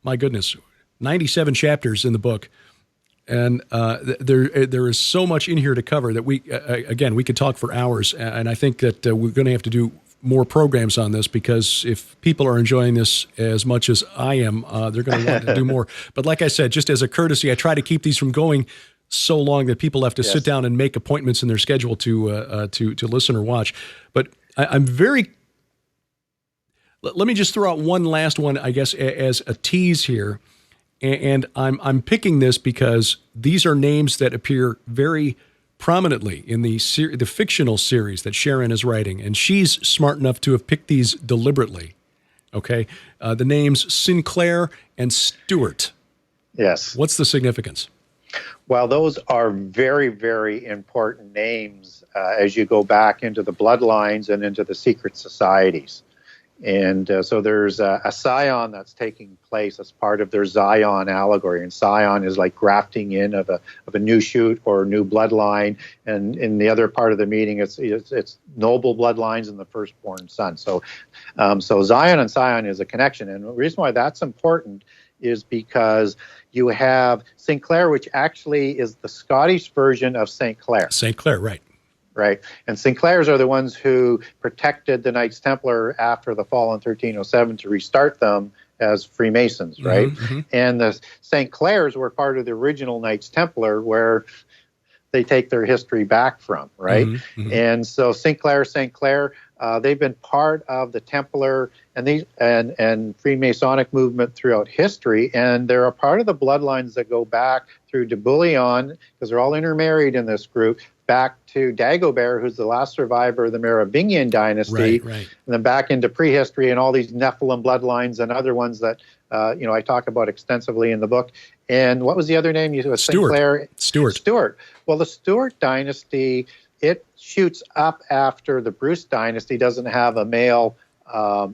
my goodness, 97 chapters in the book. And there is so much in here to cover that we could talk for hours. And I think that we're going to have to do more programs on this, because if people are enjoying this as much as I am, they're going to want to do more. But like I said, just as a courtesy, I try to keep these from going so long that people have to sit down and make appointments in their schedule to listen or watch. But I'm very... Let me just throw out one last one, I guess, as a tease here. And I'm picking this because these are names that appear very prominently in the fictional series that Sharon is writing, and she's smart enough to have picked these deliberately. Okay, the names Sinclair and Stewart. Yes. What's the significance? Well, those are very, very important names as you go back into the bloodlines and into the secret societies. And so there's a scion that's taking place as part of their Zion allegory. And scion is like grafting in of a new shoot or a new bloodline. And in the other part of the meeting, it's noble bloodlines and the firstborn son. So Zion and scion is a connection. And the reason why that's important is because you have Sinclair, which actually is the Scottish version of St. Clair. St. Clair, right. Right. And Sinclairs are the ones who protected the Knights Templar after the fall in 1307 to restart them as Freemasons, right? Mm-hmm. And the St. Clairs were part of the original Knights Templar where they take their history back from, right? Mm-hmm. And so St. Clair, they've been part of the Templar and Freemasonic movement throughout history, and they're a part of the bloodlines that go back through de Bullion, because they're all intermarried in this group, back to Dagobert, who's the last survivor of the Merovingian dynasty, right. And then back into prehistory and all these Nephilim bloodlines and other ones that I talk about extensively in the book. And what was the other name? You said Stuart. Stuart. Well, the Stuart dynasty, it shoots up after the Bruce dynasty doesn't have a male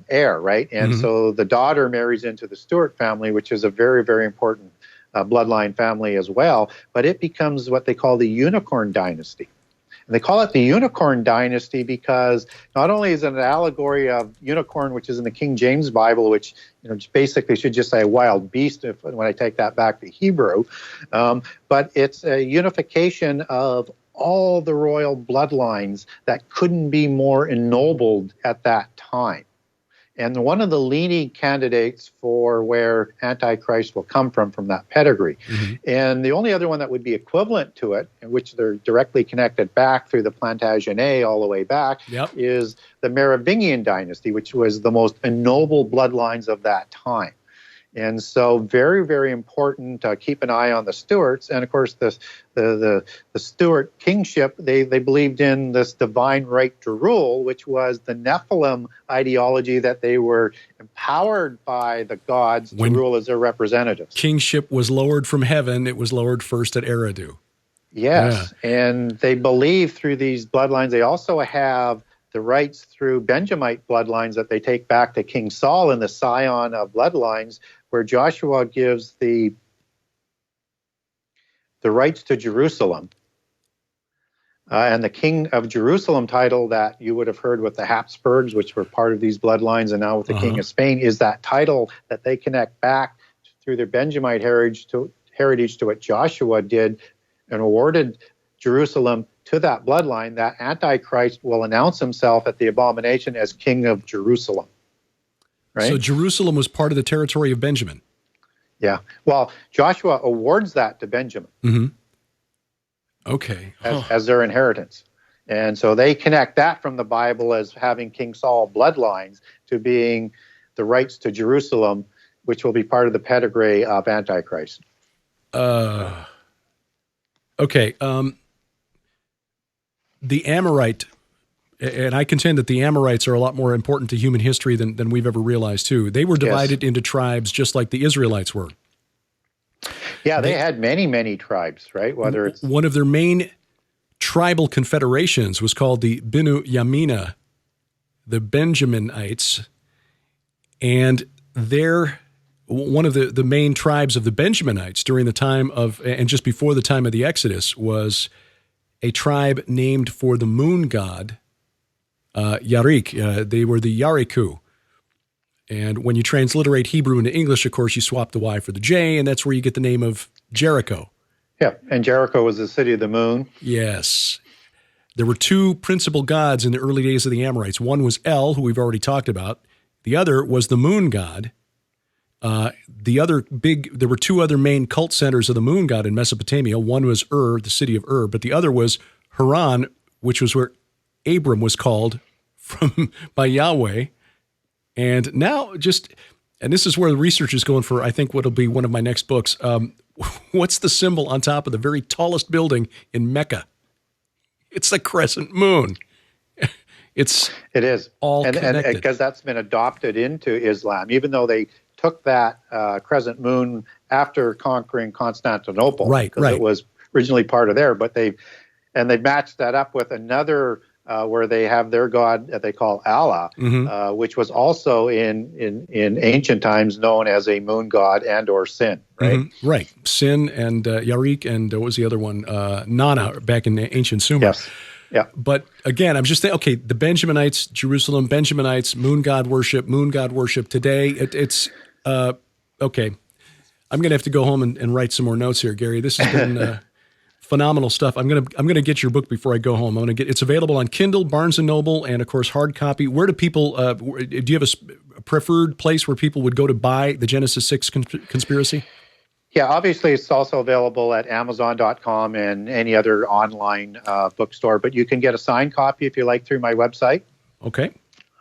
heir, right? And so the daughter marries into the Stuart family, which is a very, very important bloodline family as well. But it becomes what they call the Unicorn dynasty. And they call it the Unicorn dynasty because not only is it an allegory of unicorn, which is in the King James Bible, which basically should just say a wild beast when I take that back to Hebrew, but it's a unification of all the royal bloodlines that couldn't be more ennobled at that time. And one of the leading candidates for where Antichrist will come from that pedigree. Mm-hmm. And the only other one that would be equivalent to it, in which they're directly connected back through the Plantagenet all the way back, is the Merovingian dynasty, which was the most ennobled bloodlines of that time. And so very, very important to keep an eye on the Stuarts. And, of course, the Stuart kingship, they believed in this divine right to rule, which was the Nephilim ideology that they were empowered by the gods to rule as their representatives. Kingship was lowered from heaven. It was lowered first at Eridu. Yes, and they believe through these bloodlines, they also have the rights through Benjamite bloodlines that they take back to King Saul in the Scion of bloodlines, where Joshua gives the rights to Jerusalem. And the King of Jerusalem title that you would have heard with the Habsburgs, which were part of these bloodlines, and now with the King of Spain, is that title that they connect back through their Benjamite heritage to what Joshua did and awarded Jerusalem to that bloodline. That Antichrist will announce himself at the abomination as King of Jerusalem. Right? So Jerusalem was part of the territory of Benjamin. Yeah. Well, Joshua awards that to Benjamin. Mm-hmm. Okay. As their inheritance. And so they connect that from the Bible as having King Saul bloodlines to being the rights to Jerusalem, which will be part of the pedigree of Antichrist. Okay. The Amorite, and I contend that the Amorites are a lot more important to human history than we've ever realized, too. They were divided into tribes just like the Israelites were. Yeah, they had many, many tribes, right? Whether it's one of their main tribal confederations was called the Binu Yamina, the Benjaminites, and they're one of the main tribes of the Benjaminites during the time of, and just before the time of the Exodus, was a tribe named for the moon god, Yarik. They were the Yariku. And when you transliterate Hebrew into English, of course, you swap the Y for the J, and that's where you get the name of Jericho. Yeah, and Jericho was the city of the moon. Yes. There were two principal gods in the early days of the Amorites. One was El, who we've already talked about. The other was the moon god. There were two other main cult centers of the moon god in Mesopotamia. One was Ur, the city of Ur, but the other was Haran, which was where Abram was called by Yahweh. And now and this is where the research is going for, I think, what'll be one of my next books. What's the symbol on top of the very tallest building in Mecca? It's the crescent moon. It is all connected. And because that's been adopted into Islam, even though they took that crescent moon after conquering Constantinople. Right. It was originally part of there, but they matched that up with another where they have their god that they call Allah, which was also in ancient times known as a moon god and or Sin, right? Mm-hmm. Right. Sin and Yarik, and what was the other one? Nana, back in ancient Sumer. Yes. Yeah. But again, I'm just thinking, okay, the Benjaminites, Jerusalem, Benjaminites, moon god worship today. It's okay. I'm going to have to go home and write some more notes here, Gary. This has been phenomenal stuff. I'm gonna get your book before I go home. It's available on Kindle, Barnes and Noble, and of course hard copy. Where do people? Do you have a preferred place where people would go to buy the Genesis 6 conspiracy? Yeah, obviously it's also available at Amazon.com and any other online bookstore. But you can get a signed copy if you like through my website. Okay.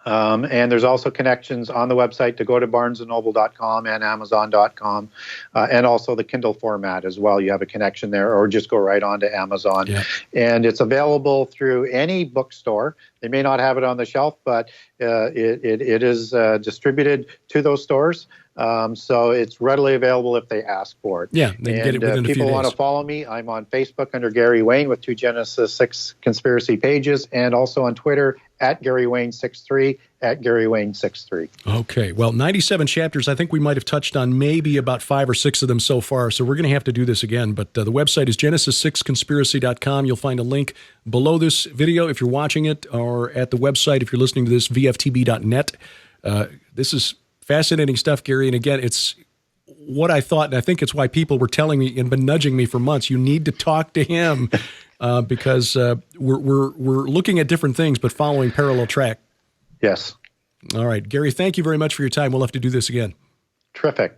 And there's also connections on the website to go to barnesandnoble.com and Amazon.com, and also the Kindle format as well. You have a connection there, or just go right on to Amazon. Yeah. And it's available through any bookstore. They may not have it on the shelf, but it is distributed to those stores. So it's readily available if they ask for it. Yeah, they can get it within a few days. People want to follow me, I'm on Facebook under Gary Wayne with 2 Genesis 6 conspiracy pages, and also on Twitter at Gary Wayne 63, at Gary Wayne 63. Okay, well, 97 chapters. I think we might have touched on maybe about 5 or 6 of them so far, so we're going to have to do this again. But the website is genesis6conspiracy.com. You'll find a link below this video if you're watching it, or at the website if you're listening to this, VFTB.net. This is fascinating stuff, Gary. And again, it's what I thought, and I think it's why people were telling me and been nudging me for months. You need to talk to him because we're looking at different things, but following parallel track. Yes. All right, Gary. Thank you very much for your time. We'll have to do this again. Terrific.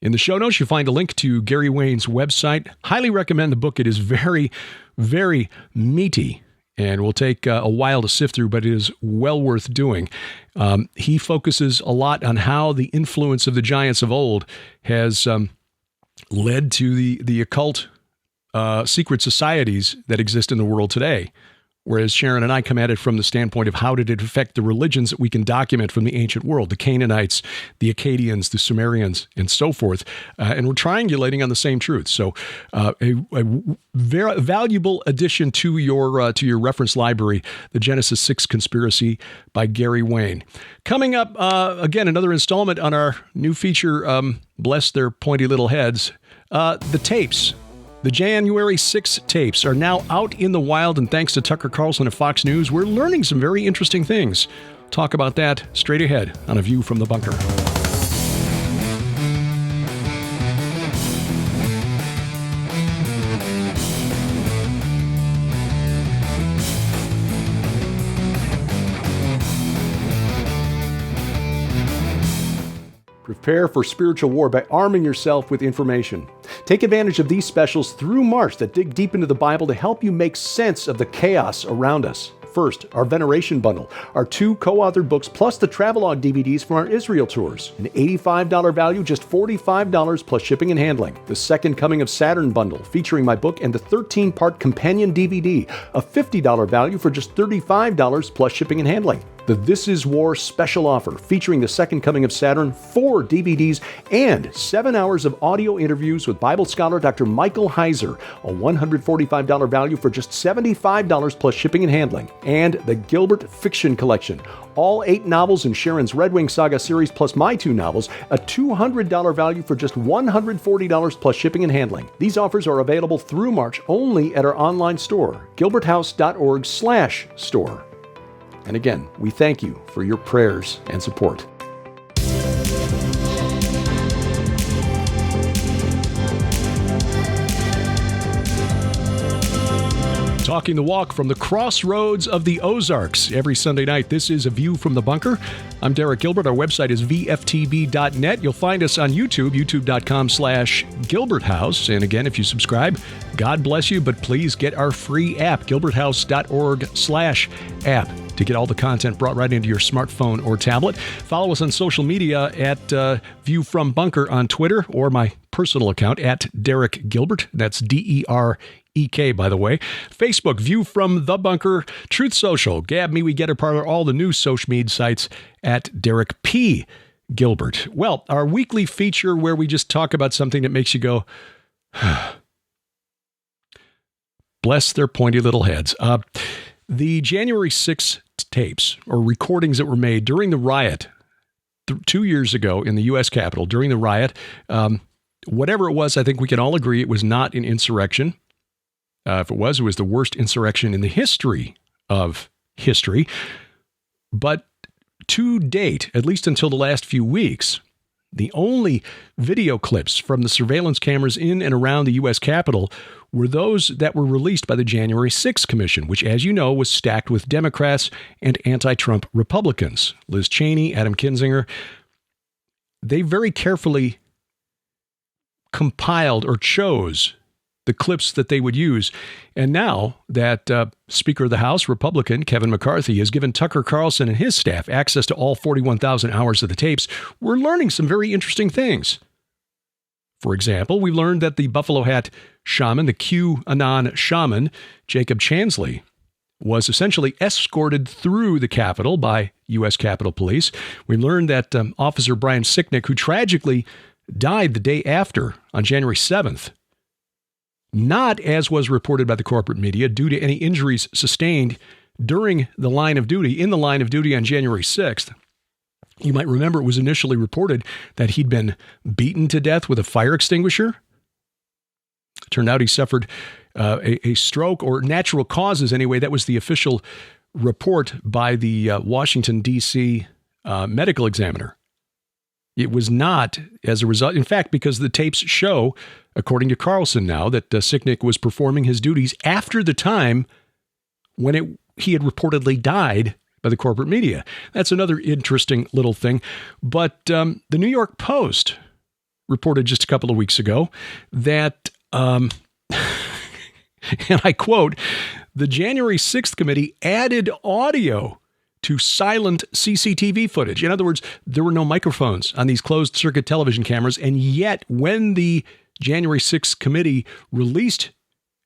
In the show notes, you'll find a link to Gary Wayne's website. Highly recommend the book. It is very, very meaty and will take a while to sift through, but it is well worth doing. He focuses a lot on how the influence of the giants of old has led to the occult secret societies that exist in the world today. Whereas Sharon and I come at it from the standpoint of how did it affect the religions that we can document from the ancient world, the Canaanites, the Akkadians, the Sumerians, and so forth. And we're triangulating on the same truth. So a very valuable addition to your reference library, the Genesis 6 Conspiracy by Gary Wayne. Coming up, again, another installment on our new feature, Bless Their Pointy Little Heads, the tapes. The January 6 tapes are now out in the wild, and thanks to Tucker Carlson of Fox News, we're learning some very interesting things. Talk about that straight ahead on A View from the Bunker. Prepare for spiritual war by arming yourself with information. Take advantage of these specials through March that dig deep into the Bible to help you make sense of the chaos around us. First, our Veneration Bundle, our 2 co-authored books plus the travelogue DVDs from our Israel tours. An $85 value, just $45 plus shipping and handling. The Second Coming of Saturn Bundle, featuring my book and the 13-part companion DVD, a $50 value for just $35 plus shipping and handling. The This Is War special offer, featuring the Second Coming of Saturn, 4 DVDs, and 7 hours of audio interviews with Bible scholar Dr. Michael Heiser, a $145 value for just $75 plus shipping and handling. And the Gilbert Fiction Collection, all 8 novels in Sharon's Red Wing Saga series plus my 2 novels, a $200 value for just $140 plus shipping and handling. These offers are available through March only at our online store, gilberthouse.org/store. And again, we thank you for your prayers and support. Talking the walk from the crossroads of the Ozarks every Sunday night. This is A View from the Bunker. I'm Derek Gilbert. Our website is VFTB.net. You'll find us on YouTube, youtube.com/Gilbert House. And again, if you subscribe, God bless you, but please get our free app, gilberthouse.org/app, to get all the content brought right into your smartphone or tablet. Follow us on social media at View from Bunker on Twitter, or my personal account at Derek Gilbert. That's DEREK, by the way. Facebook, View from the Bunker. Truth Social, Gab Me, We Get It Parlor, all the new social media sites at Derek P. Gilbert. Well, our weekly feature where we just talk about something that makes you go, bless their pointy little heads. The January 6 tapes, or recordings that were made during the riot 2 years ago in the U.S. Capitol, during the riot, whatever it was, I think we can all agree it was not an insurrection. If it was the worst insurrection in the history of history. But to date, at least until the last few weeks, The only video clips from the surveillance cameras in and around the U.S. Capitol were those that were released by the January 6th Commission, which, as you know, was stacked with Democrats and anti-Trump Republicans. Liz Cheney, Adam Kinzinger. They very carefully compiled or chose the clips that they would use. And now that Speaker of the House, Republican Kevin McCarthy, has given Tucker Carlson and his staff access to all 41,000 hours of the tapes, we're learning some very interesting things. For example, we learned that the Buffalo Hat shaman, the QAnon shaman, Jacob Chansley, was essentially escorted through the Capitol by U.S. Capitol Police. We learned that Officer Brian Sicknick, who tragically died the day after, on January 7th, not as was reported by the corporate media due to any injuries sustained during the line of duty, in the line of duty on January 6th. You might remember it was initially reported that he'd been beaten to death with a fire extinguisher. It turned out he suffered a stroke, or natural causes anyway. That was the official report by the Washington, D.C. Medical examiner. It was not as a result, in fact, because the tapes show, according to Carlson now, that Sicknick was performing his duties after the time when he had reportedly died by the corporate media. That's another interesting little thing. But the New York Post reported just a couple of weeks ago that, and I quote, the January 6th committee added audio to silent CCTV footage. In other words, there were no microphones on these closed circuit television cameras. And yet, when the January 6th committee released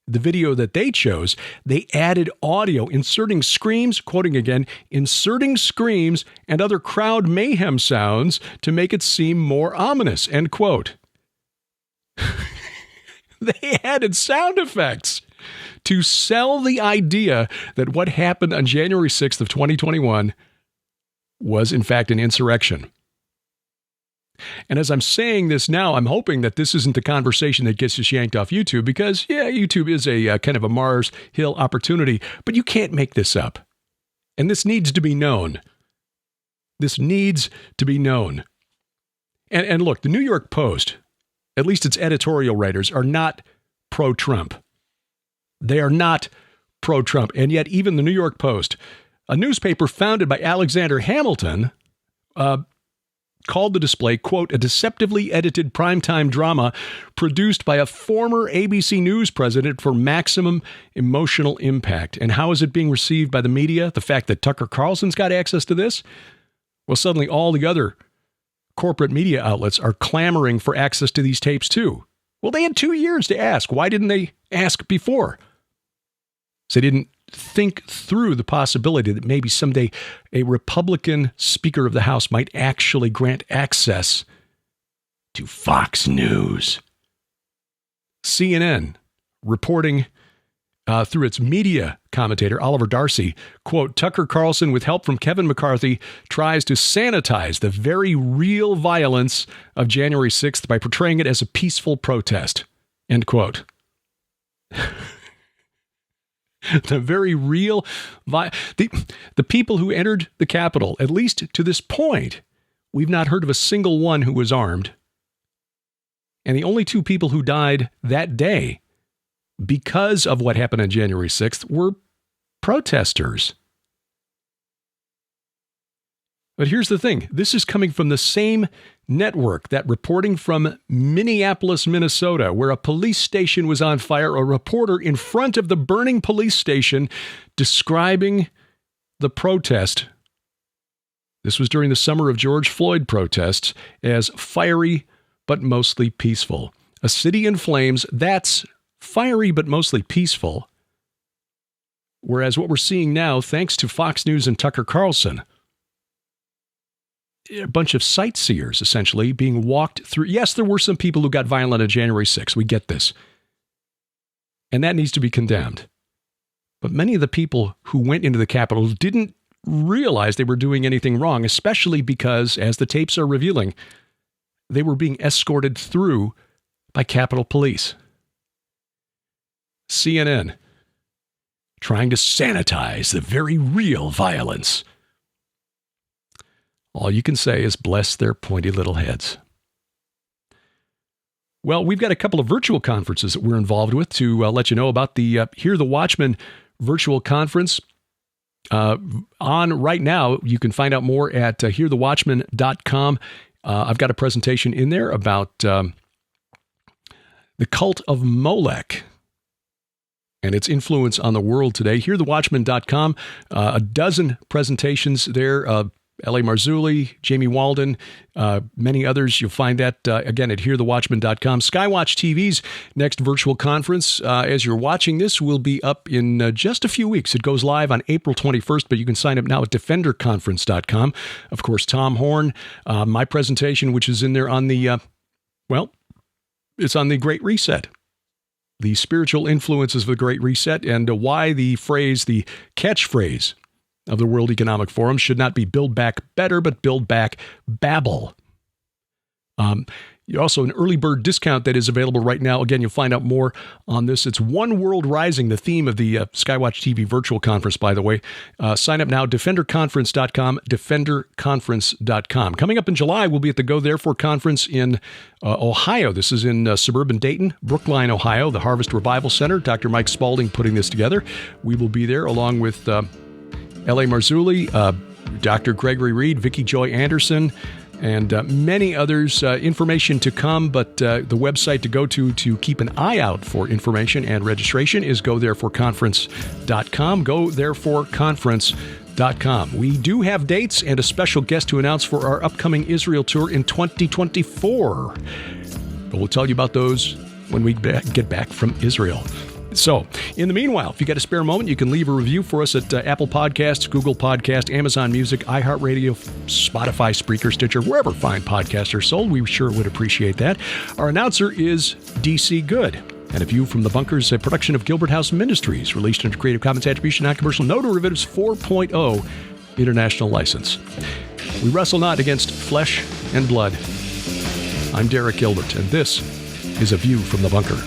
the video that they chose, they added audio, inserting screams, quoting again, inserting screams and other crowd mayhem sounds to make it seem more ominous, end quote. They added sound effects to sell the idea that what happened on January 6th of 2021 was, in fact, an insurrection. And as I'm saying this now, I'm hoping that this isn't the conversation that gets us yanked off YouTube, because, yeah, YouTube is a kind of a Mars Hill opportunity, but you can't make this up. And this needs to be known. This needs to be known. And look, the New York Post, at least its editorial writers, are not pro-Trump. They are not pro-Trump. And yet even the New York Post, a newspaper founded by Alexander Hamilton, called the display, quote, a deceptively edited primetime drama produced by a former ABC News president for maximum emotional impact. And how is it being received by the media? The fact that Tucker Carlson's got access to this? Well, suddenly all the other corporate media outlets are clamoring for access to these tapes too. Well, they had 2 years to ask. Why didn't they ask before? So they didn't think through the possibility that maybe someday a Republican Speaker of the House might actually grant access to Fox News. CNN reporting through its media commentator, Oliver Darcy, quote, Tucker Carlson, with help from Kevin McCarthy, tries to sanitize the very real violence of January 6th by portraying it as a peaceful protest, end quote. The very real, the people who entered the Capitol, at least to this point, we've not heard of a single one who was armed. And the only two people who died that day because of what happened on January 6th were protesters. But here's the thing. This is coming from the same network that reporting from Minneapolis, Minnesota, where a police station was on fire, a reporter in front of the burning police station describing the protest. This was during the summer of George Floyd protests as fiery but mostly peaceful. A city in flames, that's fiery but mostly peaceful. Whereas what we're seeing now, thanks to Fox News and Tucker Carlson, a bunch of sightseers, essentially, being walked through. Yes, there were some people who got violent on January 6th. We get this. And that needs to be condemned. But many of the people who went into the Capitol didn't realize they were doing anything wrong, especially because, as the tapes are revealing, they were being escorted through by Capitol Police. CNN, trying to sanitize the very real violence. All you can say is bless their pointy little heads. Well, we've got a couple of virtual conferences that we're involved with to let you know about the Hear the Watchman virtual conference. On right now, you can find out more at hearthewatchman.com. I've got a presentation in there about the cult of Molech and its influence on the world today. Hearthewatchman.com, a dozen presentations there. L.A. Marzulli, Jamie Walden, many others. You'll find that, again, at hearthewatchman.com. Skywatch TV's next virtual conference, as you're watching this, will be up in just a few weeks. It goes live on April 21st, but you can sign up now at defenderconference.com. Of course, Tom Horn, my presentation, which is in there on the, it's on the Great Reset. The spiritual influences of the Great Reset and why the catchphrase of the World Economic Forum should not be build back better, but build back Babel. Also, an early bird discount that is available right now. Again, you'll find out more on this. It's One World Rising, the theme of the Skywatch TV virtual conference, by the way. Sign up now, defenderconference.com, defenderconference.com. Coming up in July, we'll be at the Go Therefore conference in Ohio. This is in suburban Dayton, Brookline, Ohio, the Harvest Revival Center. Dr. Mike Spalding putting this together. We will be there along with L.A. Marzulli, Dr. Gregory Reed, Vicki Joy Anderson, and many others. Information to come, but the website to go to keep an eye out for information and registration is GoThereforeConference.com, GoThereforeConference.com. We do have dates and a special guest to announce for our upcoming Israel tour in 2024. But we'll tell you about those when we get back from Israel. So, in the meanwhile, if you got a spare moment, you can leave a review for us at Apple Podcasts, Google Podcasts, Amazon Music, iHeartRadio, Spotify, Spreaker, Stitcher, wherever fine podcasts are sold. We sure would appreciate that. Our announcer is DC Good. And A View from the Bunker is a production of Gilbert House Ministries, released under Creative Commons Attribution, Non-Commercial, No Derivatives 4.0 International License. We wrestle not against flesh and blood. I'm Derek Gilbert, and this is A View from the Bunker.